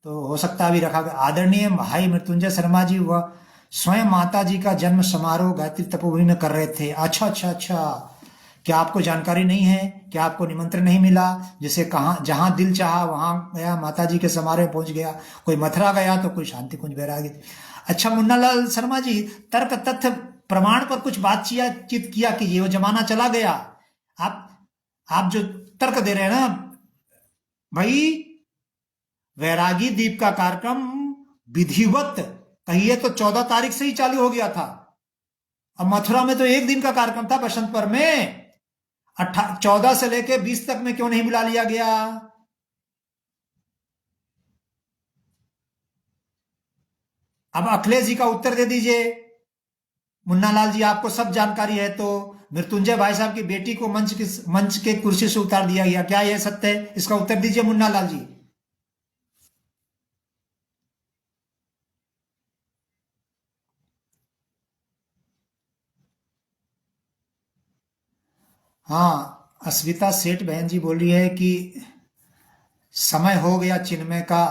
तो हो सकता है अभी रखा गया। आदरणीय भाई मृत्युंजय शर्मा जी वह स्वयं माता जी का जन्म समारोह गायत्री तपोभूमि में कर रहे थे। अच्छा अच्छा अच्छा, क्या आपको जानकारी नहीं है? क्या आपको निमंत्रण नहीं मिला? जैसे कहाँ, जहां दिल चाहा वहां गया, माता जी के समारोह में पहुंच गया, कोई मथुरा गया तो कोई शांति कुंज बैरागी। अच्छा मुन्ना लाल शर्मा जी, तर्क तथ्य प्रमाण पर कुछ बातचीत किया कीजिए, वो जमाना चला गया। आप जो तर्क दे रहे हैं ना भाई, वैरागी द्वीप का कार्यक्रम विधिवत कहिए तो 14 तारीख से ही चालू हो गया था। अब मथुरा में तो एक दिन का कार्यक्रम था बसंतपुर में, 14 से लेके 20 तक में क्यों नहीं बुला लिया गया? अब अखिलेश जी का उत्तर दे दीजिए। मुन्ना लाल जी, आपको सब जानकारी है, तो मृत्युंजय भाई साहब की बेटी को मंच के कुर्सी से उतार दिया गया, क्या यह सत्य है? इसका उत्तर दीजिए मुन्ना लाल जी। हाँ, अस्मिता सेठ बहन जी बोल रही है कि समय हो गया चिन्मय का।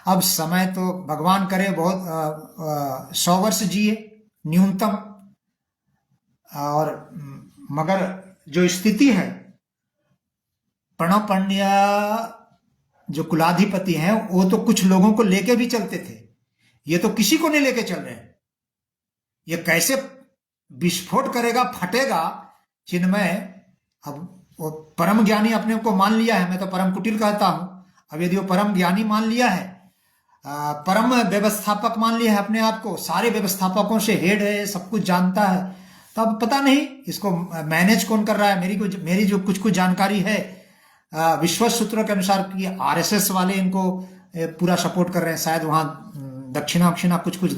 अब समय तो भगवान करे बहुत 100 वर्ष जिए न्यूनतम। और मगर जो स्थिति है, प्रणब पंड्या जो कुलाधिपति हैं, वो तो कुछ लोगों को लेके भी चलते थे, ये तो किसी को नहीं लेके चल रहे हैं। ये कैसे विस्फोट करेगा, फटेगा चिन्मय। अब वो परम ज्ञानी अपने को मान लिया है, मैं तो परम कुटिल कहता हूं। अब यदि वो परम ज्ञानी मान लिया है, परम व्यवस्थापक मान लिया है अपने आप को, सारे व्यवस्थापकों से हेड है, सब कुछ जानता है, तब पता नहीं इसको मैनेज कौन कर रहा है। मेरी जो कुछ कुछ जानकारी है विश्वस्त सूत्रों के अनुसार कि आरएसएस वाले इनको पूरा सपोर्ट कर रहे हैं। शायद वहां दक्षिणा कुछ कुछ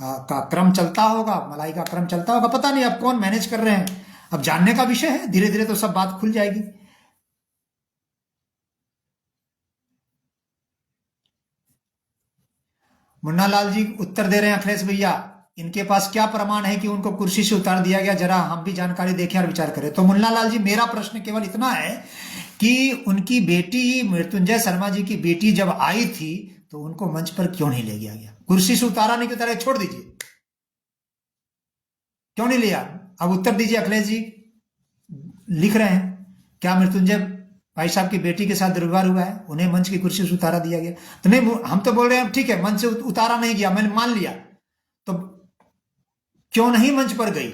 का क्रम चलता होगा, मलाई का क्रम चलता होगा, पता नहीं अब कौन मैनेज कर रहे हैं। अब जानने का विषय है, धीरे धीरे तो सब बात खुल जाएगी। मुन्ना लाल जी उत्तर दे रहे हैं अखिलेश भैया, इनके पास क्या प्रमाण है कि उनको कुर्सी से उतार दिया गया, जरा हम भी जानकारी देखें और विचार करें। तो मुन्ना लाल जी, मेरा प्रश्न केवल इतना है कि उनकी बेटी मृत्युंजय शर्मा जी की बेटी जब आई थी तो उनको मंच पर क्यों नहीं ले गया? कुर्सी से उतारा नहीं, उतारा छोड़ दीजिए, क्यों नहीं लिया? अब उत्तर दीजिए अखिलेश जी। लिख रहे हैं, क्या मृत्युंजय भाई साहब की बेटी के साथ दुर्व्यवहार हुआ है, उन्हें मंच की कुर्सी से उतारा दिया गया? तो नहीं, हम तो बोल रहे हैं ठीक है, मंच से उतारा नहीं गया, मैंने मान लिया, तो क्यों नहीं मंच पर गई?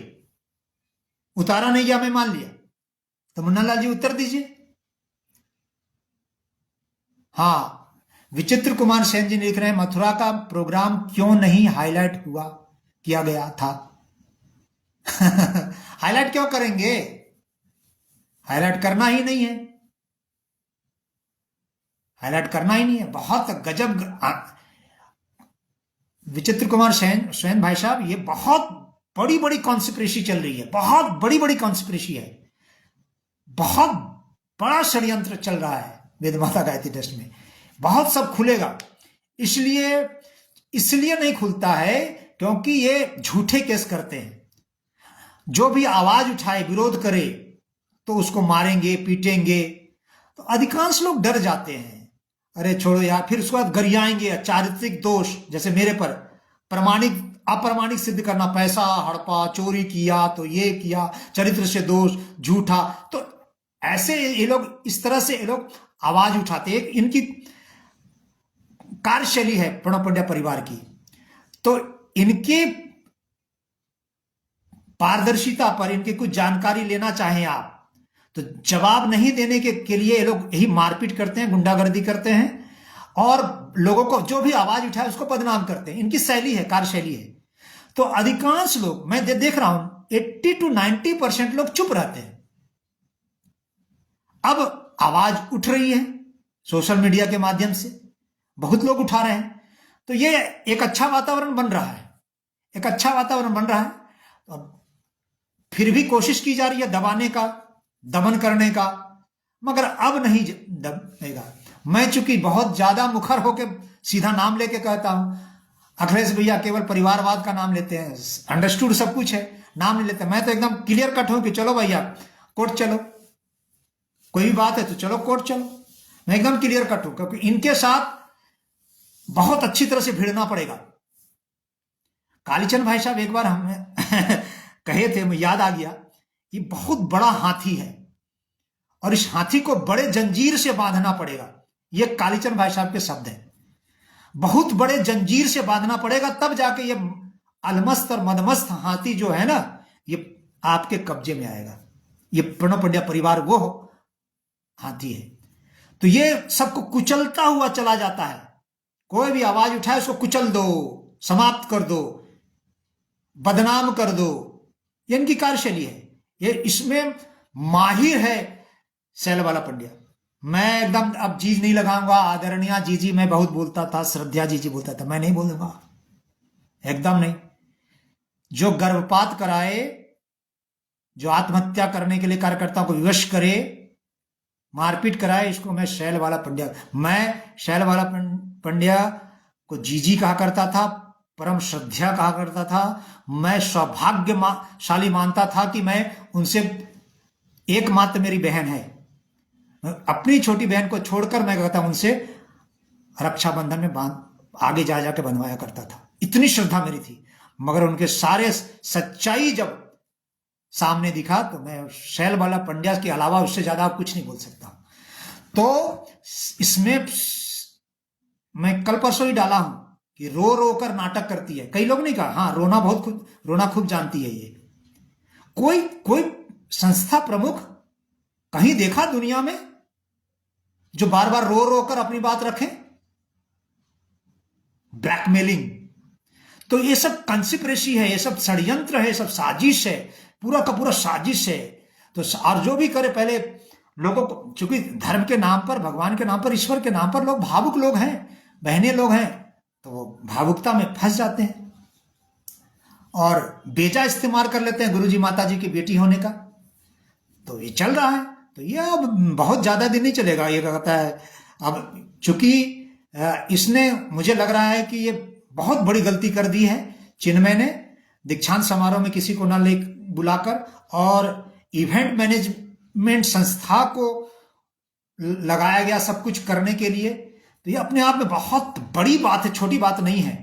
उतारा नहीं गया, मैं मान लिया, तो मुन्ना लाल जी उत्तर दीजिए। हाँ, विचित्र कुमार सेन जी लिख रहे हैं, मथुरा का प्रोग्राम क्यों नहीं हाईलाइट किया गया था? हाईलाइट क्यों करेंगे? हाईलाइट करना ही नहीं है, हाईलाइट करना ही नहीं है। बहुत गजब विचित्र कुमार सेन भाई साहब, ये बहुत बड़ी बड़ी कॉन्स्पिरेसी चल रही है, बहुत बड़ी बड़ी कॉन्स्पिरेसी है, बहुत बड़ा षड्यंत्र चल रहा है वेद माता गायत्री ट्रस्ट में, बहुत सब खुलेगा। इसलिए नहीं खुलता है क्योंकि ये झूठे केस करते हैं। जो भी आवाज उठाए, विरोध करे, तो उसको मारेंगे, पीटेंगे, तो अधिकांश लोग डर जाते हैं, अरे छोड़ो यार। फिर उसके बाद गरियाएंगे, चारित्रिक दोष, जैसे मेरे पर प्रमाणिक अप्रमाणिक सिद्ध करना, पैसा हड़पा, चोरी किया तो ये किया, चरित्र से दोष, झूठा, तो ऐसे ये लोग, इस तरह से ये लोग आवाज उठाते हैं। इनकी कार्यशैली है प्रणब पंड्या परिवार की, तो इनके पारदर्शिता पर, इनकी कुछ जानकारी लेना चाहें आप, तो जवाब नहीं देने के लिए ये लोग यही मारपीट करते हैं, गुंडागर्दी करते हैं, और लोगों को जो भी आवाज उठाए उसको बदनाम करते हैं। इनकी शैली है, कार्यशैली है। तो अधिकांश लोग, मैं देख रहा हूं 80 to 90% लोग चुप रहते हैं। अब आवाज उठ रही है सोशल मीडिया के माध्यम से, बहुत लोग उठा रहे हैं, तो ये एक अच्छा वातावरण बन रहा है, एक अच्छा वातावरण बन रहा है। तो फिर भी कोशिश की जा रही है दबाने का, दमन करने का, मगर अब नहीं दबेगा। मैं चूंकि बहुत ज्यादा मुखर होकर सीधा नाम लेके कहता हूं, अखिलेश भैया केवल परिवारवाद का नाम लेते हैं, अंडरस्टूड सब कुछ है, नाम नहीं लेते। मैं तो एकदम क्लियर कट हूं कि चलो भैया कोर्ट चलो, कोई भी बात है तो चलो कोर्ट चलो, मैं एकदम क्लियर कट हूं, क्योंकि इनके साथ बहुत अच्छी तरह से भिड़ना पड़ेगा। कालीचंद भाई साहब एक बार हमें कहे थे, मुझे याद आ गया, ये बहुत बड़ा हाथी है और इस हाथी को बड़े जंजीर से बांधना पड़ेगा। ये कालीचंद भाई साहब के शब्द हैं, बहुत बड़े जंजीर से बांधना पड़ेगा, तब जाके ये अलमस्त और मदमस्त हाथी जो है ना, ये आपके कब्जे में आएगा। ये प्रणब पंड्या परिवार वो हाथी है, तो ये सबको कुचलता हुआ चला जाता है। कोई भी आवाज उठाए उसको कुचल दो, समाप्त कर दो, बदनाम कर दो, ये इनकी कार्यशैली है। ये इसमें माहिर है सैलवाला पंड्या। मैं एकदम अब जीज नहीं लगाऊंगा, आदरणीय जीजी मैं बहुत बोलता था, श्रद्धा जीजी बोलता था, मैं नहीं बोलूंगा। एकदम नहीं। जो गर्भपात कराए, जो आत्महत्या करने के लिए कार्यकर्ताओं को विवश करे, मारपीट कराए, इसको मैं शैलवाला पंड्या, मैं शैलवाला पंड्या को जीजी कहा करता था, परम श्रद्धा कहा करता था। मैं सौभाग्यशाली मानता था कि मैं उनसे, एकमात्र मेरी बहन है, अपनी छोटी बहन को छोड़कर मैं कहता उनसे रक्षाबंधन में आगे जा जाके बनवाया करता था। इतनी श्रद्धा मेरी थी। मगर उनके सारे सच्चाई जब सामने दिखा तो मैं शैलवाला पंड्या के अलावा उससे ज्यादा कुछ नहीं बोल सकता। तो इसमें मैं कल परसों ही डाला हूं कि रो रो कर नाटक करती है। कई लोग नहीं कहा, हाँ रोना खूब जानती है ये। कोई संस्था प्रमुख कहीं देखा दुनिया में जो बार बार रो रो कर अपनी बात रखे? ब्लैकमेलिंग, तो ये सब कंस्पिरेसी है, ये सब षड्यंत्र है, ये सब साजिश है, पूरा का पूरा साजिश है। तो और जो भी करे, पहले लोगों को, चूंकि धर्म के नाम पर, भगवान के नाम पर, ईश्वर के नाम पर लोग भावुक लोग हैं, बहने लोग हैं, तो वो भावुकता में फंस जाते हैं और बेजा इस्तेमाल कर लेते हैं गुरुजी माता जी की बेटी होने का। तो ये चल रहा है। तो ये अब बहुत ज्यादा दिन नहीं चलेगा, ये कहता है। अब चूंकि इसने, मुझे लग रहा है कि ये बहुत बड़ी गलती कर दी है चिन्मय ने, दीक्षांत समारोह में किसी को ना ले बुलाकर और इवेंट मैनेजमेंट संस्था को लगाया गया सब कुछ करने के लिए। तो ये अपने आप में बहुत बड़ी बात है, छोटी बात नहीं है।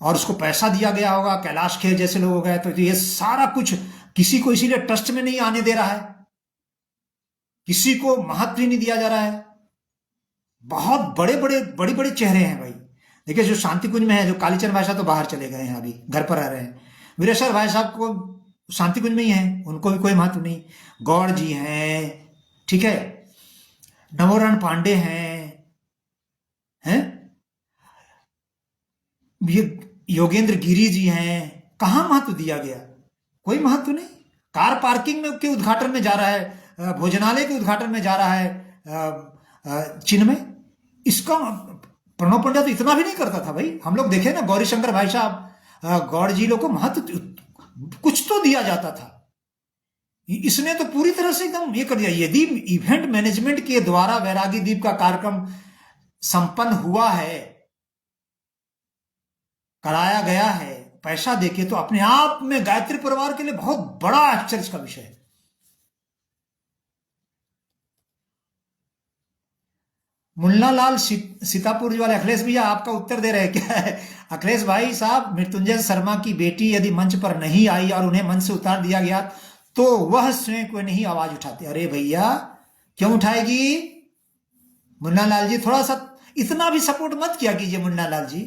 और उसको पैसा दिया गया होगा, कैलाश खेर जैसे लोग हो गए। तो ये सारा कुछ किसी को इसीलिए ट्रस्ट में नहीं आने दे रहा है, किसी को महत्व नहीं दिया जा रहा है। बहुत बड़े बड़े चेहरे हैं भाई। देखिए, जो शांति कुंज में है, जो कालीचरण भाई साहब तो बाहर चले गए हैं, अभी घर पर रह रहे हैं। वीरेश्वर भाई साहब को शांति कुंज में ही है, उनको भी कोई महत्व नहीं। गौड़ जी हैं, ठीक है, नवोरण पांडे हैं, योगेंद्र गिरी जी हैं। कहां महत्व दिया गया? कोई महत्व नहीं। कार पार्किंग में के उद्घाटन में जा रहा है, भोजनालय के उद्घाटन में जा रहा है चिन्मय। इसका प्रणव पंड्या तो इतना भी नहीं करता था भाई। हम लोग देखे ना, गौरी शंकर भाई साहब, गौड़ जी लोग को महत्व कुछ तो दिया जाता था। इसने तो पूरी तरह से एकदम ये कर दिया। यदि इवेंट मैनेजमेंट के द्वारा वैरागी द्वीप का कार्यक्रम संपन्न हुआ है, कराया गया है पैसा देके, तो अपने आप में गायत्री परिवार के लिए बहुत बड़ा आश्चर्य का विषय है। मुन्ना लाल सीतापुर वाले अखिलेश भैया आपका उत्तर दे रहे हैं क्या है? अखिलेश भाई साहब, मृत्युंजय शर्मा की बेटी यदि मंच पर नहीं आई और उन्हें मंच से उतार दिया गया तो वह स्वयं को नहीं आवाज उठाती। अरे भैया, क्यों उठाएगी? मुन्ना लाल जी, थोड़ा सा इतना भी सपोर्ट मत किया कीजिए मुन्ना लाल जी।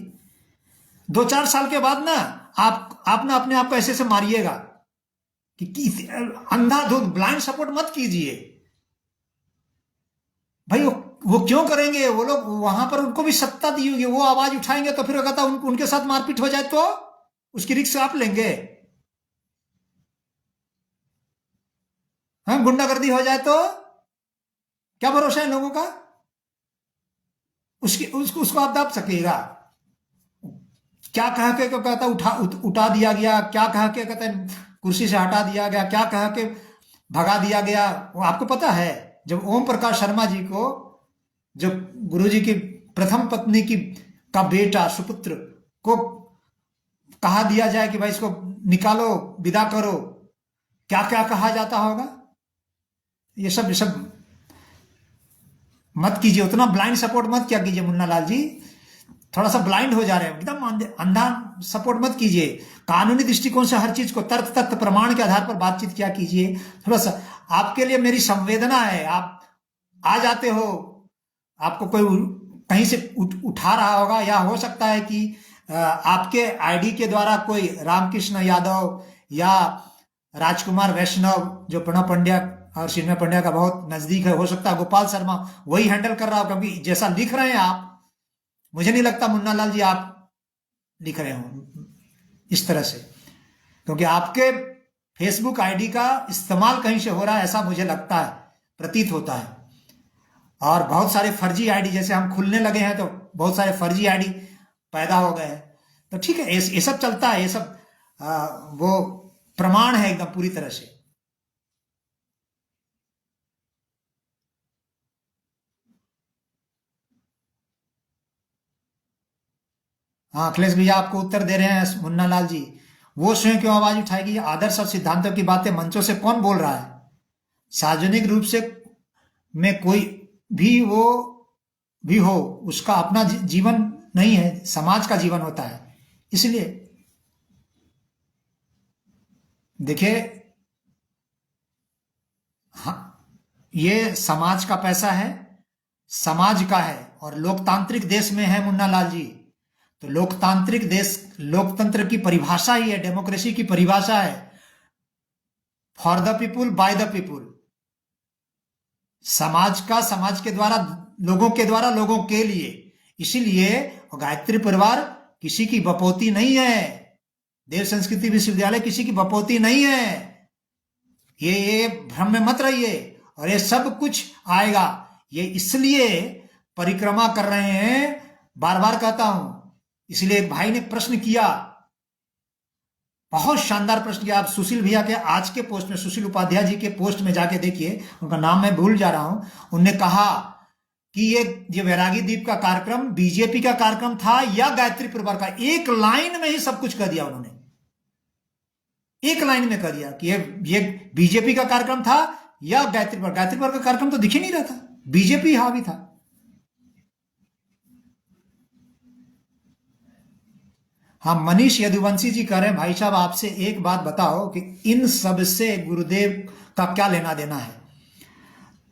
2-4 साल के बाद ना आप ना अपने आप को ऐसे से मारिएगा कि अंधाधुंध ब्लाइंड सपोर्ट मत कीजिए भाई। वो क्यों करेंगे? वो लोग वहां पर, उनको भी सत्ता दी होगी, वो आवाज उठाएंगे तो फिर कहता उनके साथ मारपीट हो जाए तो उसकी रिस्क आप लेंगे? हाँ, गुंडागर्दी हो जाए तो क्या भरोसा है लोगों का? उसको आप दाब सकेगा? क्या कह के कहता उठा दिया गया, क्या कह के कहते कुर्सी से हटा दिया गया, क्या कह के भगा दिया गया। वो आपको पता है, जब ओम प्रकाश शर्मा जी को, जब गुरुजी की प्रथम पत्नी का बेटा सुपुत्र को कहा दिया जाए कि भाई इसको निकालो, विदा करो, क्या क्या कहा जाता होगा? ये सब मत कीजिए, उतना ब्लाइंड सपोर्ट मत क्या कीजिए मुन्ना लाल जी। थोड़ा सा ब्लाइंड हो जा रहे हैं, एकदम अंधा सपोर्ट मत कीजिए। कानूनी दृष्टिकोण से हर चीज को तर्क तथ्य प्रमाण के आधार पर बातचीत क्या कीजिए। थोड़ा सा आपके लिए मेरी संवेदना है, आप आ जाते हो, आपको कोई कहीं से उठा रहा होगा, या हो सकता है कि आपके आईडी के द्वारा कोई रामकृष्ण यादव या राजकुमार वैष्णव, जो प्रणव पंड्या और चिन्मय पंड्या का बहुत नजदीक है, हो सकता है गोपाल शर्मा वही हैंडल कर रहा हो। क्योंकि जैसा लिख रहे हैं आप, मुझे नहीं लगता मुन्ना लाल जी आप लिख रहे हो इस तरह से, क्योंकि आपके फेसबुक आईडी का इस्तेमाल कहीं से हो रहा है, ऐसा मुझे लगता है, प्रतीत होता है। और बहुत सारे फर्जी आईडी जैसे हम खुलने लगे हैं, तो बहुत सारे फर्जी आईडी पैदा हो गए हैं। तो ठीक है, ये सब चलता है, ये सब वो प्रमाण है एकदम पूरी तरह से। हाँ अखिलेश भैया आपको उत्तर दे रहे हैं मुन्ना लाल जी। वो स्वयं क्यों आवाज उठाएगी? आदर्श और सिद्धांतों की बातें मंचों से कौन बोल रहा है? सार्वजनिक रूप से में कोई भी वो भी हो, उसका अपना जीवन नहीं है, समाज का जीवन होता है। इसलिए देखिए, हाँ, ये समाज का पैसा है, समाज का है, और लोकतांत्रिक देश में है मुन्ना लाल जी। तो लोकतांत्रिक देश, लोकतंत्र की परिभाषा ही है, डेमोक्रेसी की परिभाषा है for the people by the people. समाज का, समाज के द्वारा, लोगों के द्वारा, लोगों के लिए। इसीलिए गायत्री परिवार किसी की बपौती नहीं है, देव संस्कृति विश्वविद्यालय किसी की बपौती नहीं है। ये भ्रम में मत रहिए, और ये सब कुछ आएगा। ये इसलिए परिक्रमा कर रहे हैं, बार बार कहता हूं। इसलिए एक भाई ने प्रश्न किया, बहुत शानदार प्रश्न किया। आप सुशील भैया के आज के पोस्ट में, सुशील उपाध्याय जी के पोस्ट में जाके देखिए, उनका नाम मैं भूल जा रहा हूं। उनने कहा कि ये वैरागी द्वीप का कार्यक्रम बीजेपी का कार्यक्रम था या गायत्री परिवार का। एक लाइन में ही सब कुछ कह दिया उन्होंने, एक लाइन में कह दिया कि ये बीजेपी का कार्यक्रम था या गायत्री परिवार। गायत्री परिवार का कार्यक्रम तो दिख ही नहीं रहा था, बीजेपी हावी था। हाँ, मनीष यदुवंशी जी कह रहे हैं, भाई साहब आपसे एक बात बताओ कि इन सब से गुरुदेव का क्या लेना देना है?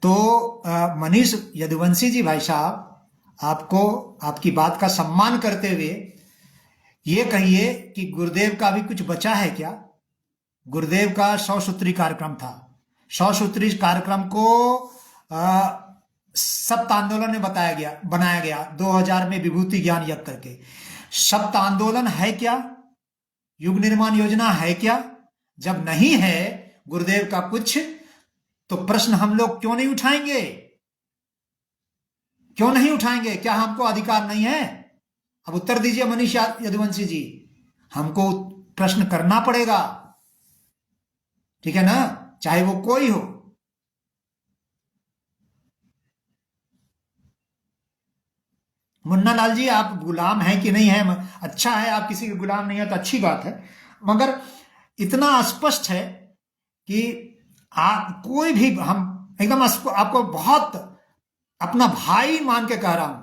तो मनीष यदुवंशी जी भाई साहब, आपको आपकी बात का सम्मान करते हुए ये कहिए कि गुरुदेव का भी कुछ बचा है क्या? गुरुदेव का 100 सूत्री कार्यक्रम था। 100 सूत्री कार्यक्रम को सप्त आंदोलन में बनाया गया 2000 में विभूति ज्ञान यज्ञ करके। सप्त आंदोलन है क्या? युग निर्माण योजना है क्या? जब नहीं है गुरुदेव का कुछ, तो प्रश्न हम लोग क्यों नहीं उठाएंगे? क्यों नहीं उठाएंगे? क्या हमको अधिकार नहीं है? अब उत्तर दीजिए मनीष यदुवंशी जी, हमको प्रश्न करना पड़ेगा, ठीक है ना, चाहे वो कोई हो। मुन्ना लाल जी, आप गुलाम हैं कि नहीं है? अच्छा है, आप किसी के गुलाम नहीं है तो अच्छी बात है, मगर इतना स्पष्ट है कि आप कोई भी, हम एकदम आपको बहुत अपना भाई मान के कह रहा हूं,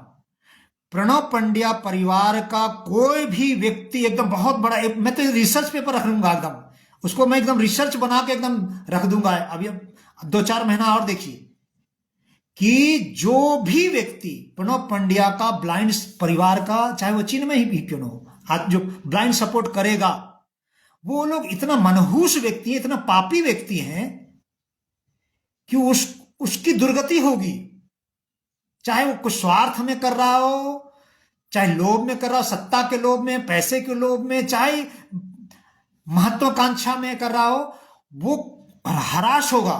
प्रणव पंड्या परिवार का कोई भी व्यक्ति एकदम बहुत बड़ा, मैं तो रिसर्च पेपर रख लूंगा एकदम, उसको मैं एकदम रिसर्च बना के एकदम रख दूंगा। अभी 2-4 महीना और देखिए कि जो भी व्यक्ति प्रणव पंड्या का ब्लाइंड परिवार का, चाहे वो चीन में ही क्यों ना हो, आज जो ब्लाइंड सपोर्ट करेगा, वो लोग इतना मनहूस व्यक्ति है, इतना पापी व्यक्ति हैं कि उसकी दुर्गति होगी। चाहे वो कुछ स्वार्थ में कर रहा हो, चाहे लोभ में कर रहा हो, सत्ता के लोभ में, पैसे के लोभ में, चाहे महत्वाकांक्षा में कर रहा हो, वो हराश होगा।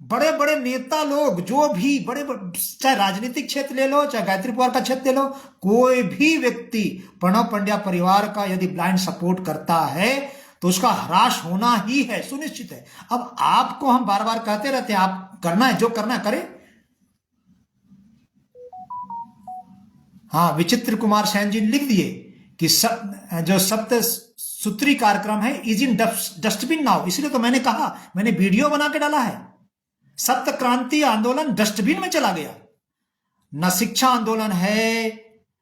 बड़े बड़े नेता लोग, जो भी बड़े, चाहे राजनीतिक क्षेत्र ले लो, चाहे गायत्री परिवार का क्षेत्र ले लो, कोई भी व्यक्ति प्रणव पंड्या परिवार का यदि ब्लाइंड सपोर्ट करता है तो उसका ह्रास होना ही है, सुनिश्चित है। अब आपको हम बार बार कहते रहते हैं, आप करना है, जो करना है करें। हाँ, विचित्र कुमार सैन जी लिख दिए कि जो सप्त सूत्री कार्यक्रम है इज इन डस्टबिन नाउ। इसलिए तो मैंने कहा, मैंने वीडियो बना के डाला है, सप्त क्रांति आंदोलन डस्टबिन में चला गया। न शिक्षा आंदोलन है,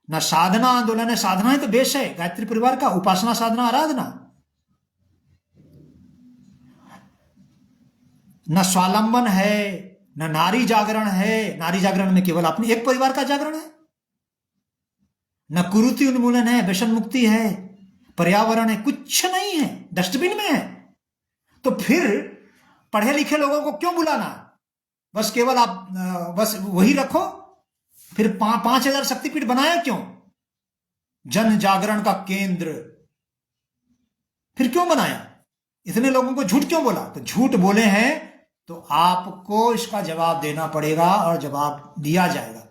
न साधना आंदोलन है। साधना है तो बेश है गायत्री परिवार का, उपासना, साधना, आराधना। न स्वावलंबन है, न नारी जागरण है। नारी जागरण में केवल अपने एक परिवार का जागरण है। न कुरीति उन्मूलन है, व्यसन मुक्ति है, पर्यावरण है, कुछ नहीं है, डस्टबिन में है। तो फिर पढ़े लिखे लोगों को क्यों बुलाना? बस केवल आप बस वही रखो। फिर 5000 शक्तिपीठ बनाया क्यों? जन जागरण का केंद्र फिर क्यों बनाया? इतने लोगों को झूठ क्यों बोला? तो झूठ बोले हैं तो आपको इसका जवाब देना पड़ेगा, और जवाब दिया जाएगा।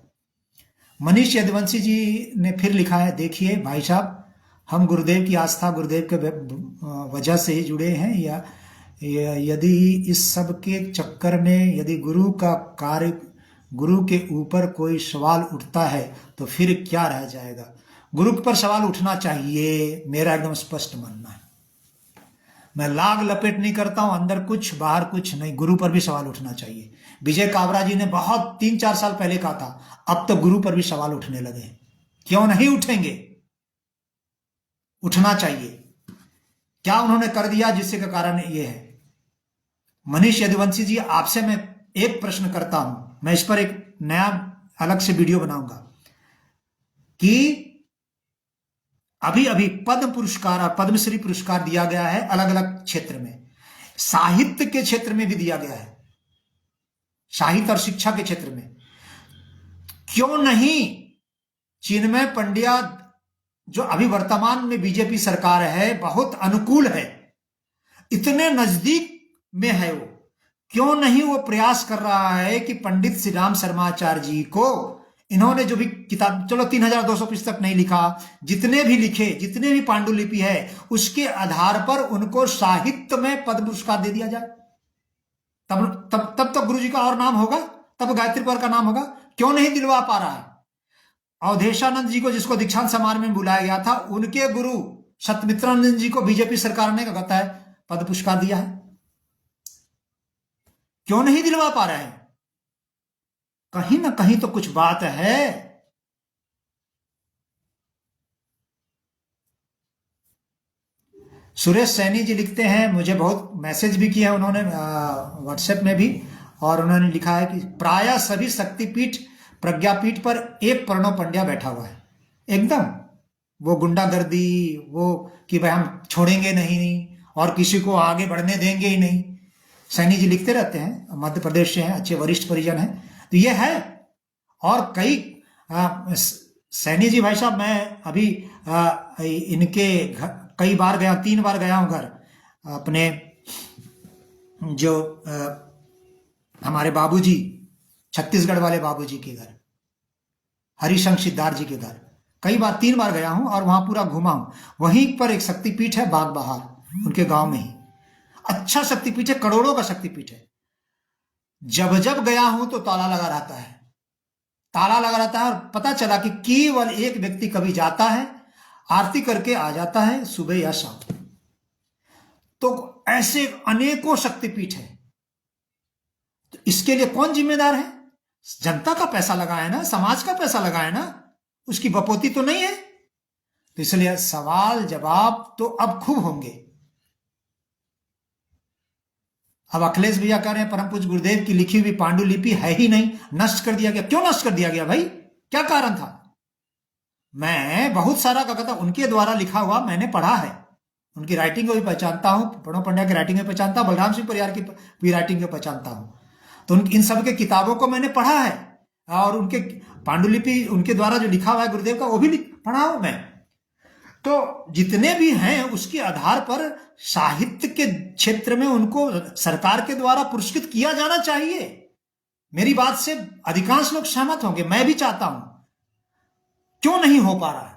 मनीष यदुवंशी जी ने फिर लिखा है, देखिए भाई साहब, हम गुरुदेव की आस्था, गुरुदेव के वजह से ही जुड़े हैं, या यदि इस सब के चक्कर में यदि गुरु का कार्य, गुरु के ऊपर कोई सवाल उठता है तो फिर क्या रह जाएगा? गुरु पर सवाल उठना चाहिए, मेरा एकदम स्पष्ट मानना है। मैं लाग लपेट नहीं करता हूं, अंदर कुछ बाहर कुछ नहीं, गुरु पर भी सवाल उठना चाहिए। विजय काबरा जी ने बहुत 3-4 साल पहले कहा था, अब तो गुरु पर भी सवाल उठने लगे। क्यों नहीं उठेंगे? उठना चाहिए। क्या उन्होंने कर दिया जिससे का कारण ये है? मनीष यदुवंशी जी, आपसे मैं एक प्रश्न करता हूं, मैं इस पर एक नया अलग से वीडियो बनाऊंगा कि अभी अभी पद्म पुरस्कार और पद्मश्री पुरस्कार दिया गया है अलग अलग क्षेत्र में, साहित्य के क्षेत्र में भी दिया गया है, साहित्य और शिक्षा के क्षेत्र में। क्यों नहीं चिन्मय पंड्या, जो अभी वर्तमान में बीजेपी सरकार है, बहुत अनुकूल है, इतने नजदीक में है वो, क्यों नहीं वो प्रयास कर रहा है कि पंडित श्री राम शर्माचार्य जी को, इन्होंने जो भी किताब, चलो 3200 पुस्तक नहीं लिखा, जितने भी लिखे, जितने भी पांडुलिपि है, उसके आधार पर उनको साहित्य में पद्म पुरस्कार दे दिया जाए। तब तब तब तो गुरु जी का और नाम होगा, तब गायत्री कुंवर का नाम होगा। क्यों नहीं दिलवा पा रहा है? अवधेशानंद जी को, जिसको दीक्षांत समारोह में बुलाया गया था, उनके गुरु सत्यमित्रानंद जी को बीजेपी सरकार ने कहता है पद्म पुरस्कार दिया है। क्यों नहीं दिलवा पा रहे हैं? कहीं ना कहीं तो कुछ बात है। सुरेश सैनी जी लिखते हैं, मुझे बहुत मैसेज भी किया है उन्होंने व्हाट्सएप में भी, और उन्होंने लिखा है कि प्रायः सभी शक्तिपीठ, प्रज्ञापीठ पर एक प्रणव पंड्या बैठा हुआ है, एकदम वो गुंडागर्दी, वो कि भाई हम छोड़ेंगे नहीं और किसी को आगे बढ़ने देंगे ही नहीं। सैनी जी लिखते रहते हैं, मध्य प्रदेश से हैं, अच्छे वरिष्ठ परिजन हैं, तो ये है। और कई सैनी जी भाई साहब, मैं अभी इनके कई बार गया, 3 बार गया हूं घर, अपने जो हमारे बाबूजी, छत्तीसगढ़ वाले बाबूजी के घर, हरिशंकर सिद्धार्थ जी के घर, कई बार 3 बार गया हूं और वहां पूरा घूमा हूं। वहीं पर एक शक्तिपीठ है बाग बहार, उनके गांव में ही, अच्छा शक्तिपीठ है, करोड़ों का शक्तिपीठ है। जब जब गया हूं तो ताला लगा रहता है, ताला लगा रहता है, और पता चला कि केवल एक व्यक्ति कभी जाता है, आरती करके आ जाता है सुबह या शाम। तो ऐसे अनेकों शक्तिपीठ है। तो इसके लिए कौन जिम्मेदार है? जनता का पैसा लगा है ना, समाज का पैसा लगा है ना, उसकी बपोती तो नहीं है। तो इसलिए सवाल जवाब तो अब खूब होंगे। अब अखिलेश भैया कह रहे हैं परम पूज्य गुरुदेव की लिखी हुई पांडुलिपि है ही नहीं, नष्ट कर दिया गया। क्यों नष्ट कर दिया गया भाई? क्या कारण था? मैं बहुत सारा क्या कहता, उनके द्वारा लिखा हुआ मैंने पढ़ा है, उनकी राइटिंग को भी पहचानता हूं, प्रणव पंड्या की राइटिंग को पहचानता हूं, बलराम सिंह परियार की राइटिंग को पहचानता हूं। तो इन सब के किताबों को मैंने पढ़ा है, और उनके पांडुलिपि उनके द्वारा जो लिखा हुआ है गुरुदेव का, वो भी पढ़ा हूं मैं। तो जितने भी हैं उसके आधार पर साहित्य के क्षेत्र में उनको सरकार के द्वारा पुरस्कृत किया जाना चाहिए। मेरी बात से अधिकांश लोग सहमत होंगे, मैं भी चाहता हूं। क्यों नहीं हो पा रहा है?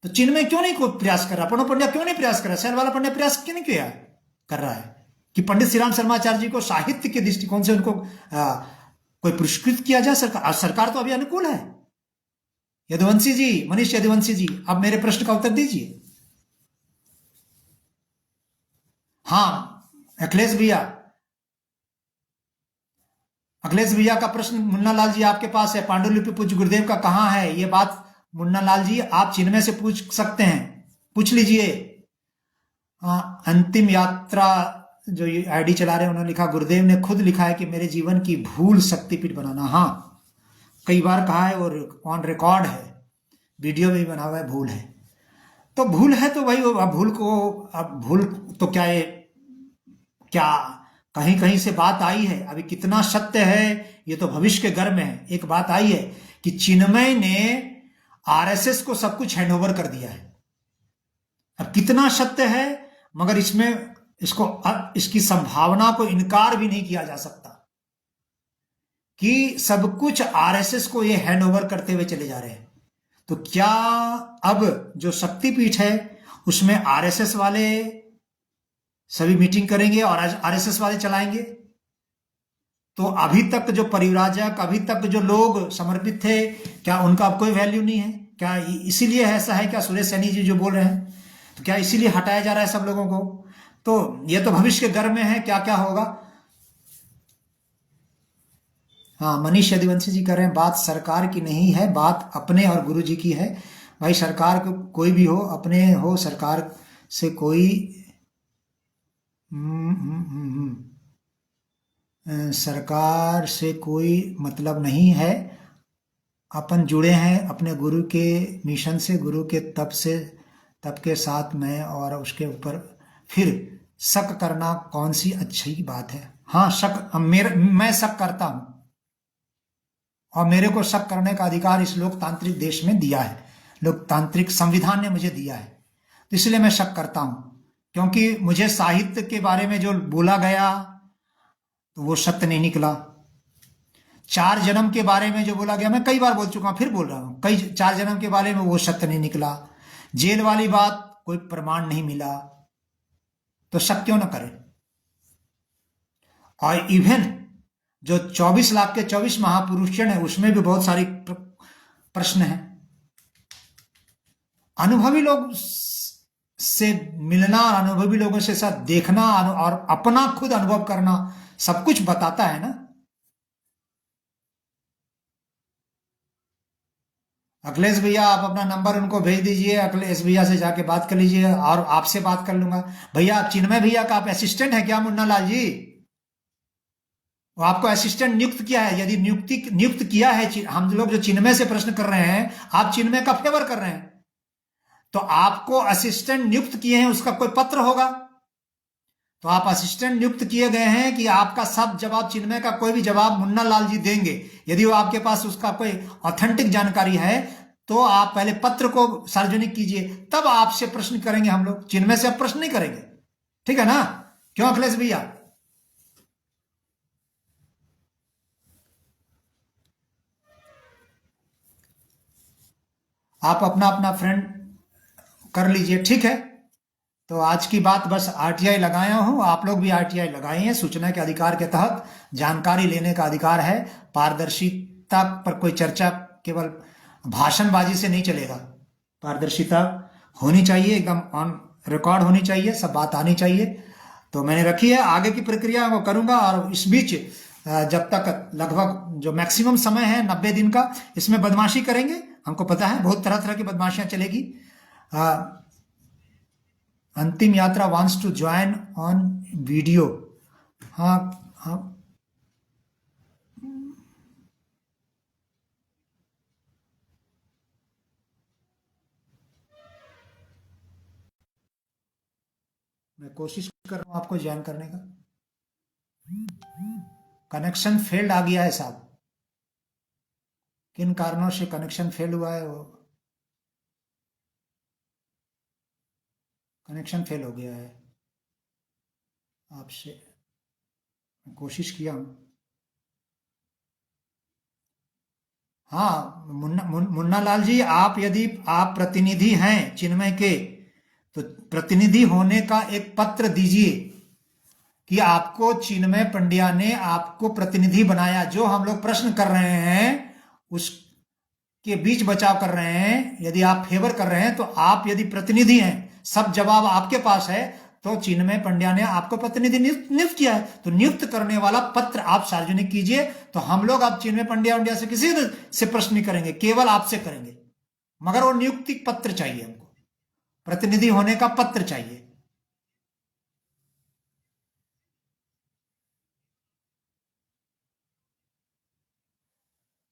तो चिन्मय क्यों नहीं कोई प्रयास कर रहा? प्रणव पंड्या क्यों नहीं प्रयास कर रहा? शैलवाला पंड्या प्रयास क्यों नहीं किया कर रहा है कि पंडित श्री राम शर्माचार्य जी को साहित्य के दृष्टिकोण से उनको कोई पुरस्कृत किया जाए? सरकार तो अभी अनुकूल है। यदुवंशी जी, मनीष यदुवंशी जी, अब मेरे प्रश्न का उत्तर दीजिए। हाँ अखिलेश भैया का प्रश्न मुन्ना लाल जी आपके पास है, पांडुलिपि पूज्य गुरुदेव का कहां है? ये बात मुन्ना लाल जी आप चिन्मय से पूछ सकते हैं, पूछ लीजिए। अंतिम यात्रा जो ये आईडी चला रहे हैं, उन्होंने लिखा गुरुदेव ने खुद लिखा है कि मेरे जीवन की भूल शक्तिपीठ बनाना। हाँ कई बार कहा है, और ऑन रिकॉर्ड है, वीडियो में भी बना हुआ है, भूल है तो भूल है। तो भाई अब भूल को, अब भूल तो क्या है, क्या कहीं कहीं से बात आई है, अभी कितना सत्य है ये तो भविष्य के घर में है। एक बात आई है कि चिन्मय ने आरएसएस को सब कुछ हैंडओवर कर दिया है। अब कितना सत्य है, मगर इसकी संभावना को इनकार भी नहीं किया जा सकता कि सब कुछ आरएसएस को ये हैंडओवर करते हुए चले जा रहे हैं। तो क्या अब जो शक्तिपीठ है उसमें आरएसएस वाले सभी मीटिंग करेंगे और आरएसएस वाले चलाएंगे। तो अभी तक जो परिव्राजक, अभी तक जो लोग समर्पित थे, क्या उनका अब कोई वैल्यू नहीं है? क्या इसीलिए ऐसा है? क्या सुरेश सैनी जी जो बोल रहे हैं, तो क्या इसीलिए हटाया जा रहा है सब लोगों को? तो ये तो भविष्य के गर्भ में है, क्या क्या होगा। हाँ, मनीष यदुवंशी जी कह रहे हैं बात सरकार की नहीं है, बात अपने और गुरु जी की है। भाई सरकार को कोई भी हो, अपने हो, सरकार से कोई सरकार से कोई मतलब नहीं है। अपन जुड़े हैं अपने गुरु के मिशन से, गुरु के तप के साथ में, और उसके ऊपर फिर शक करना कौन सी अच्छी बात है? हाँ, शक, मैं शक करता हूं, और मेरे को शक करने का अधिकार इस लोकतांत्रिक देश में दिया है, लोकतांत्रिक संविधान ने मुझे दिया है। तो इसलिए मैं शक करता हूं, क्योंकि मुझे साहित्य के बारे में जो बोला गया तो वो सत्य नहीं निकला। 4 जन्म के बारे में जो बोला गया, मैं कई बार बोल चुका हूं, फिर बोल रहा हूं, 4 जन्म के बारे में वो सत्य नहीं निकला। जेल वाली बात कोई प्रमाण नहीं मिला, तो शक क्यों ना करें? और इवन जो 24 लाख के 24 महापुरुषजन है, उसमें भी बहुत सारी प्रश्न हैं। अनुभवी लोग से मिलना, अनुभवी लोगों से साथ देखना और अपना खुद अनुभव करना सब कुछ बताता है ना। अखिलेश भैया, आप अपना नंबर उनको भेज दीजिए, अखिलेश भैया से जाके बात कर लीजिए, और आपसे बात कर लूंगा। भैया, चिन्मय भैया का आप असिस्टेंट है क्या, मुन्ना लाल जी? वो आपको असिस्टेंट नियुक्त किया है? यदि नियुक्त किया है, हम लोग जो चिन्मय से प्रश्न कर रहे हैं, आप चिन्मय का फेवर कर रहे हैं, तो आपको असिस्टेंट नियुक्त किए हैं, उसका कोई पत्र होगा। तो आप असिस्टेंट नियुक्त किए गए हैं कि आपका सब जवाब, चिन्मय का कोई भी जवाब मुन्ना लाल जी देंगे। यदि वो आपके पास उसका कोई ऑथेंटिक जानकारी है, तो आप पहले पत्र को सार्वजनिक कीजिए, तब आपसे प्रश्न करेंगे हम लोग। चिन्मय से आप प्रश्न नहीं करेंगे, ठीक है ना? क्यों अखिलेश भैया? आप अपना अपना फ्रेंड कर लीजिए, ठीक है? तो आज की बात बस आरटीआई लगाया हूं, आप लोग भी आरटीआई लगाए हैं। सूचना के अधिकार के तहत जानकारी लेने का अधिकार है। पारदर्शिता पर कोई चर्चा केवल भाषणबाजी से नहीं चलेगा। पारदर्शिता होनी चाहिए, एकदम ऑन रिकॉर्ड होनी चाहिए, सब बात आनी चाहिए। तो मैंने रखी है, आगे की प्रक्रिया वो करूंगा। और इस बीच जब तक लगभग जो मैक्सिमम समय है 90 दिन का, इसमें बदमाशी करेंगे। हमको पता है बहुत तरह तरह की बदमाशियां चलेगी। अंतिम यात्रा wants to join on video. हाँ हाँ, मैं कोशिश कर रहा हूं आपको ज्वाइन करने का। कनेक्शन फेल्ड आ गया है साहब, किन कारणों से कनेक्शन फेल हुआ है? वो कनेक्शन फेल हो गया है आपसे, कोशिश किया हूं। हाँ, मुन्ना लाल जी, आप यदि आप प्रतिनिधि हैं चिन्मय के, तो प्रतिनिधि होने का एक पत्र दीजिए कि आपको चिन्मय पंड्या ने आपको प्रतिनिधि बनाया। जो हम लोग प्रश्न कर रहे हैं उसके बीच बचाव कर रहे हैं। यदि आप फेवर कर रहे हैं, तो आप यदि प्रतिनिधि हैं, सब जवाब आपके पास है, तो चिन्मय पंड्या ने आपको प्रतिनिधि नियुक्त किया है। तो नियुक्त करने वाला पत्र आप सार्वजनिक कीजिए, तो हम लोग आप चिन्मय पंड्या से किसी से प्रश्न नहीं करेंगे, केवल आपसे करेंगे। मगर वो नियुक्ति पत्र चाहिए, हमको प्रतिनिधि होने का पत्र चाहिए।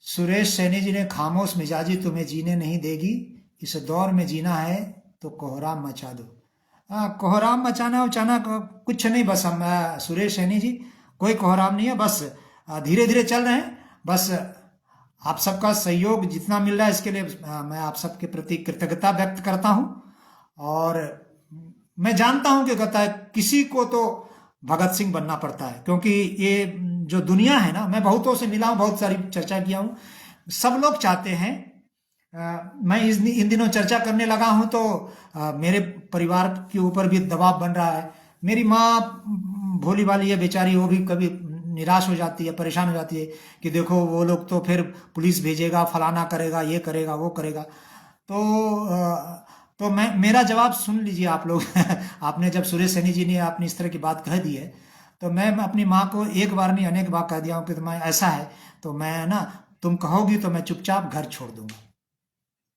सुरेश सैनी जी ने, खामोश मिजाजी तुम्हें जीने नहीं देगी, इस दौर में जीना है तो कोहराम मचा दो। कोहराम मचाना उचाना कुछ नहीं, बस हम सुरेश सैनी जी, कोई कोहराम नहीं है, बस धीरे धीरे चल रहे हैं। बस आप सबका सहयोग जितना मिल रहा है, इसके लिए मैं आप सबके प्रति कृतज्ञता व्यक्त करता हूं। और मैं जानता हूं कि कहता है किसी को तो भगत सिंह बनना पड़ता है, क्योंकि ये जो दुनिया है ना, मैं बहुतों से मिला हूं, बहुत सारी चर्चा किया हूं, सब लोग चाहते हैं। मैं इन दिनों चर्चा करने लगा हूं, तो मेरे परिवार के ऊपर भी दबाव बन रहा है। मेरी माँ भोली भाली है बेचारी, वो भी कभी निराश हो जाती है, परेशान हो जाती है कि देखो वो लोग तो फिर पुलिस भेजेगा, फलाना करेगा, ये करेगा, वो करेगा। तो मैं मेरा जवाब सुन लीजिए आप लोग। आपने जब सुरेश सैनी जी ने आपने इस तरह की बात कह दी है, तो मैं अपनी माँ को एक बार नहीं अनेक बार कह दिया हूँ कि तुम्हें ऐसा है तो मैं ना, तुम कहोगी तो मैं चुपचाप घर छोड़ दूंगा,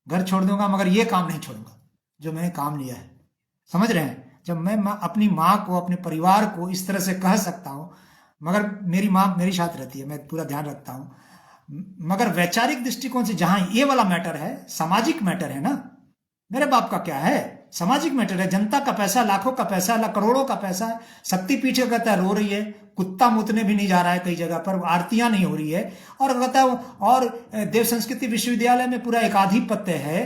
घर छोड़ दूंगा, मगर ये काम नहीं छोड़ूंगा जो मैंने काम लिया है। समझ रहे हैं? जब मैं अपनी माँ को, अपने परिवार को इस तरह से कह सकता हूँ, मगर मेरी माँ मेरे साथ रहती है, मैं पूरा ध्यान रखता हूँ, मगर वैचारिक दृष्टिकोण से जहां ये वाला मैटर है, सामाजिक मैटर है ना, मेरे बाप का क्या है, सामाजिक मैटर है, जनता का पैसा, लाखों का पैसा, करोड़ों का पैसा है। शक्तिपीठ का कहता है रो रही है, कुत्ता मुतने भी नहीं जा रहा है कई जगह पर, आरतियां नहीं हो रही है, और कहता है और देव संस्कृति विश्वविद्यालय में पूरा एकाधिपत्य है,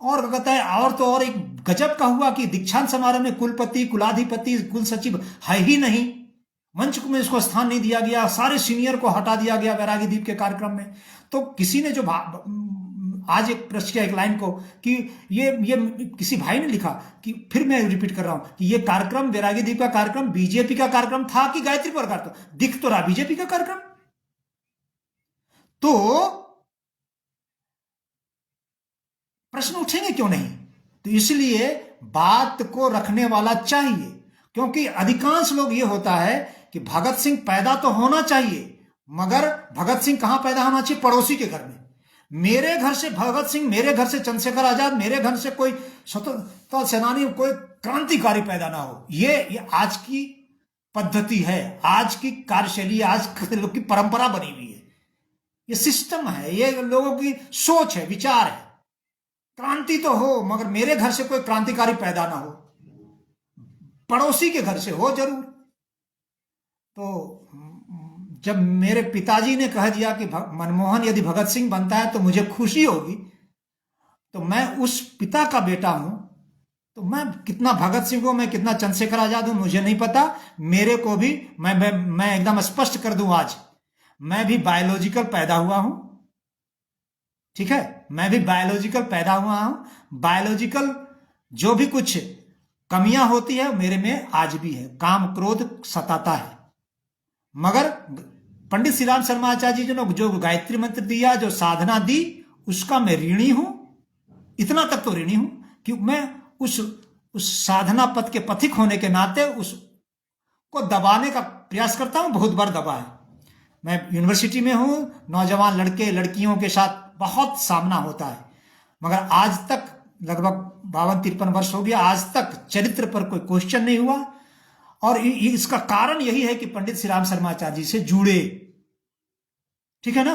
और कहता है और तो और एक गजब का हुआ कि दीक्षांत समारोह में कुलपति, कुलाधिपति, कुल सचिव है ही नहीं, मंच में इसको स्थान नहीं दिया गया, सारे सीनियर को हटा दिया गया वैरागी दीप के कार्यक्रम में। तो किसी ने जो आज एक प्रश्न किया एक लाइन को कि ये किसी भाई ने लिखा कि, फिर मैं रिपीट कर रहा हूं कि ये कार्यक्रम, वैरागी दीप का कार्यक्रम बीजेपी का कार्यक्रम था कि गायत्री पर कार्यक्रम? दिख तो रहा बीजेपी का कार्यक्रम। तो प्रश्न उठेंगे क्यों नहीं? तो इसलिए बात को रखने वाला चाहिए, क्योंकि अधिकांश लोग ये होता है कि भगत सिंह पैदा तो होना चाहिए, मगर भगत सिंह कहां पैदा होना चाहिए? पड़ोसी के घर में। मेरे घर से भगत सिंह, मेरे घर से चंद्रशेखर आजाद, मेरे घर से कोई स्वतंत्रता सेनानी, कोई क्रांतिकारी पैदा ना हो। ये आज की पद्धति है, आज की कार्यशैली, आज के लोग की परंपरा बनी हुई है, ये सिस्टम है, ये लोगों की सोच है, विचार है। क्रांति तो हो, मगर मेरे घर से कोई क्रांतिकारी पैदा ना हो, पड़ोसी के घर से हो जरूर। तो जब मेरे पिताजी ने कह दिया कि मनमोहन यदि भगत सिंह बनता है तो मुझे खुशी होगी, तो मैं उस पिता का बेटा हूं, तो मैं कितना भगत सिंह हूं, मैं कितना चंद्रशेखर आजाद हूं मुझे नहीं पता। मेरे को भी मैं एकदम स्पष्ट कर दूं आज, मैं भी बायोलॉजिकल पैदा हुआ हूं, ठीक है, मैं भी बायोलॉजिकल पैदा हुआ हूं। बायोलॉजिकल जो भी कुछ कमियां होती है मेरे में आज भी है, काम क्रोध सताता है, मगर पंडित श्री राम शर्मा आचार्य जी ने जो गायत्री मंत्र दिया, जो साधना दी, उसका मैं ऋणी हूं। इतना तक तो ऋणी हूं कि मैं उस साधना पथ के पथिक होने के नाते उसको दबाने का प्रयास करता हूं। बहुत बार दबा है। मैं यूनिवर्सिटी में हूं, नौजवान लड़के लड़कियों के साथ बहुत सामना होता है, मगर आज तक लगभग 52-53 वर्ष हो गया, आज तक चरित्र पर कोई क्वेश्चन नहीं हुआ। और इसका कारण यही है कि पंडित श्री राम शर्मा आचार्य जी से जुड़े, ठीक है ना।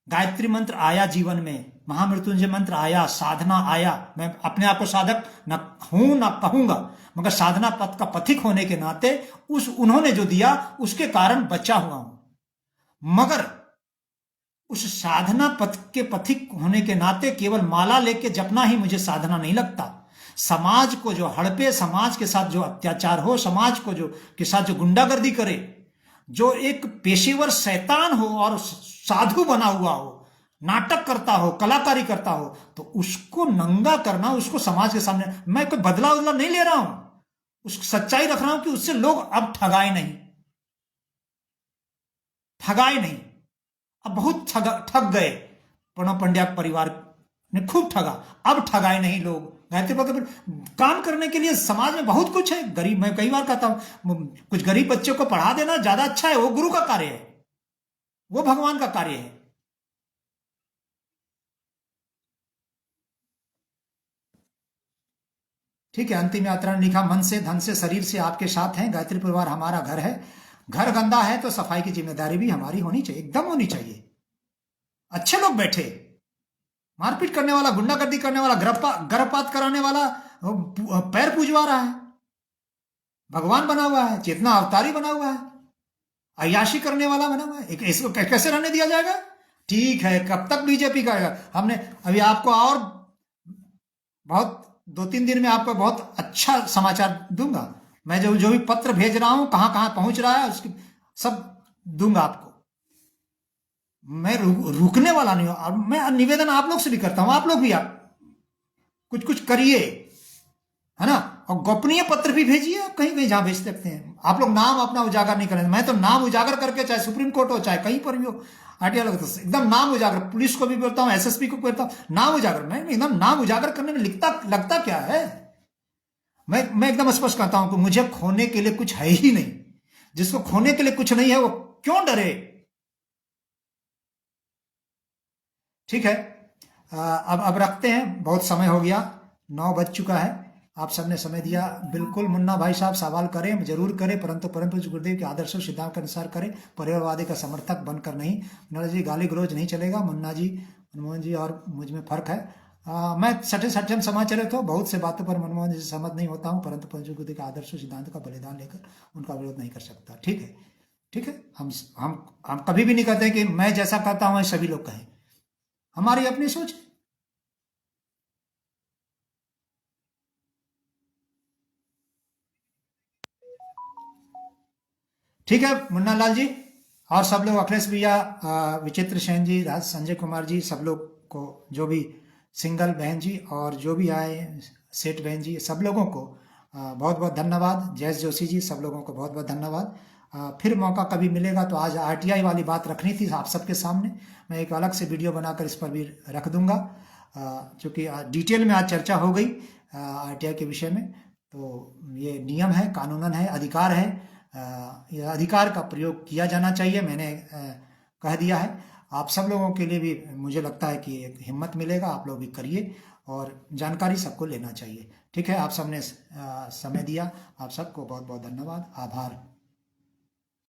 गायत्री मंत्र आया जीवन में, महामृत्युंजय मंत्र आया, साधना आया। मैं अपने आप को साधक न हूं न कहूंगा, मगर साधना पथ का पथिक होने के नाते उन्होंने जो दिया उसके कारण बचा हुआ हूं। मगर उस साधना पथ के पथिक होने के नाते केवल माला लेके जपना ही मुझे साधना नहीं लगता। समाज को जो हड़पे, समाज के साथ जो अत्याचार हो, समाज को जो के साथ जो गुंडागर्दी करे, जो एक पेशेवर शैतान हो और साधु बना हुआ हो, नाटक करता हो, कलाकारी करता हो, तो उसको नंगा करना, उसको समाज के सामने, मैं कोई बदला नहीं ले रहा हूं, उस सच्चाई रख रहा हूं कि उससे लोग अब ठगाए नहीं, अब बहुत ठग गए। प्रणब पंड्या परिवार ने खूब ठगा, अब ठगाए नहीं लोग। गायत्री पर काम करने के लिए समाज में बहुत कुछ है। गरीब, मैं कई बार कहता हूं, कुछ गरीब बच्चों को पढ़ा देना ज्यादा अच्छा है, वो गुरु का कार्य है, वो भगवान का कार्य है। ठीक है, अंतिम यात्रा ने लिखा, मन से, धन से, शरीर से आपके साथ हैं। गायत्री परिवार हमारा घर है, घर गंदा है तो सफाई की जिम्मेदारी भी हमारी होनी चाहिए, एकदम होनी चाहिए। अच्छे लोग बैठे, मारपीट करने वाला, गुंडागर्दी करने वाला, गर्भपात कराने वाला पैर पूजवा रहा है, भगवान बना हुआ है, चेतना अवतारी बना हुआ है, अयाशी करने वाला बना हुआ है, इसको कैसे रहने दिया जाएगा? ठीक है, कब तक बीजेपी का? हमने अभी आपको और बहुत 2-3 दिन में आपको बहुत अच्छा समाचार दूंगा। मैं जो भी पत्र भेज रहा हूं, कहां कहां पहुंच रहा है, उसकी सब दूंगा आपको। मैं रुकने वाला नहीं हूं। और मैं निवेदन आप लोग से भी करता हूं, आप लोग भी आप कुछ करिए, है ना। और गोपनीय पत्र भी भेजिए, आप कहीं कहीं जहां भेज सकते हैं। आप लोग नाम अपना उजागर नहीं करें। मैं तो नाम उजागर करके, चाहे सुप्रीम कोर्ट हो चाहे कहीं पर भी हो, आरटीआई लगता है, एकदम नाम उजागर, पुलिस को भी बोलता हूँ, एसएसपी को बोलता हूँ, नाम उजागर। मैं एकदम नाम उजागर करने में लगता क्या है। मैं एकदम स्पष्ट कहता हूं कि मुझे खोने के लिए कुछ है ही नहीं। जिसको खोने के लिए कुछ नहीं है वो क्यों डरे। ठीक है, अब रखते हैं, बहुत समय हो गया, 9 बज चुका है। आप सबने समय दिया। बिल्कुल मुन्ना भाई साहब सवाल करें, जरूर करें, परंतु परम पूज्य गुरुदेव के आदर्शों सिद्धांत के अनुसार करें, परिवारवादी का समर्थक बनकर नहीं। मुन्ना जी गाली गलौज नहीं चलेगा। मुन्ना जी, मनमोहन जी और मुझ में फर्क है। मैं सठे सठम समाचारित हो, बहुत से बातों पर मनमोहन जी से सहमत नहीं होता हूँ, परंतु पंच गुरुदेव के आदर्शों सिद्धांत का बलिदान लेकर उनका विरोध नहीं कर सकता। ठीक है, ठीक है। हम कभी भी नहीं कहते कि मैं जैसा कहता हूँ सभी लोग कहें, हमारी अपनी सोच है। ठीक है मुन्ना लाल जी और सब लोग, अखिलेश भैया, विचित्र सेन जी, राज संजय कुमार जी, सब लोग को, जो भी सिंगल बहन जी और जो भी आए, सेठ बहन जी, सब लोगों को बहुत बहुत धन्यवाद। जयेश जोशी जी, सब लोगों को बहुत बहुत धन्यवाद। फिर मौका कभी मिलेगा तो आज आरटीआई वाली बात रखनी थी आप सबके सामने। मैं एक अलग से वीडियो बनाकर इस पर भी रख दूंगा, चूँकि डिटेल में आज चर्चा हो गई आरटीआई के विषय में। तो ये नियम है, कानूनन है, अधिकार है, यह अधिकार का प्रयोग किया जाना चाहिए। मैंने कह दिया है। आप सब लोगों के लिए भी मुझे लगता है कि एक हिम्मत मिलेगा, आप लोग भी करिए और जानकारी सबको लेना चाहिए। ठीक है, आप सबने समय दिया, आप सबको बहुत बहुत धन्यवाद, आभार।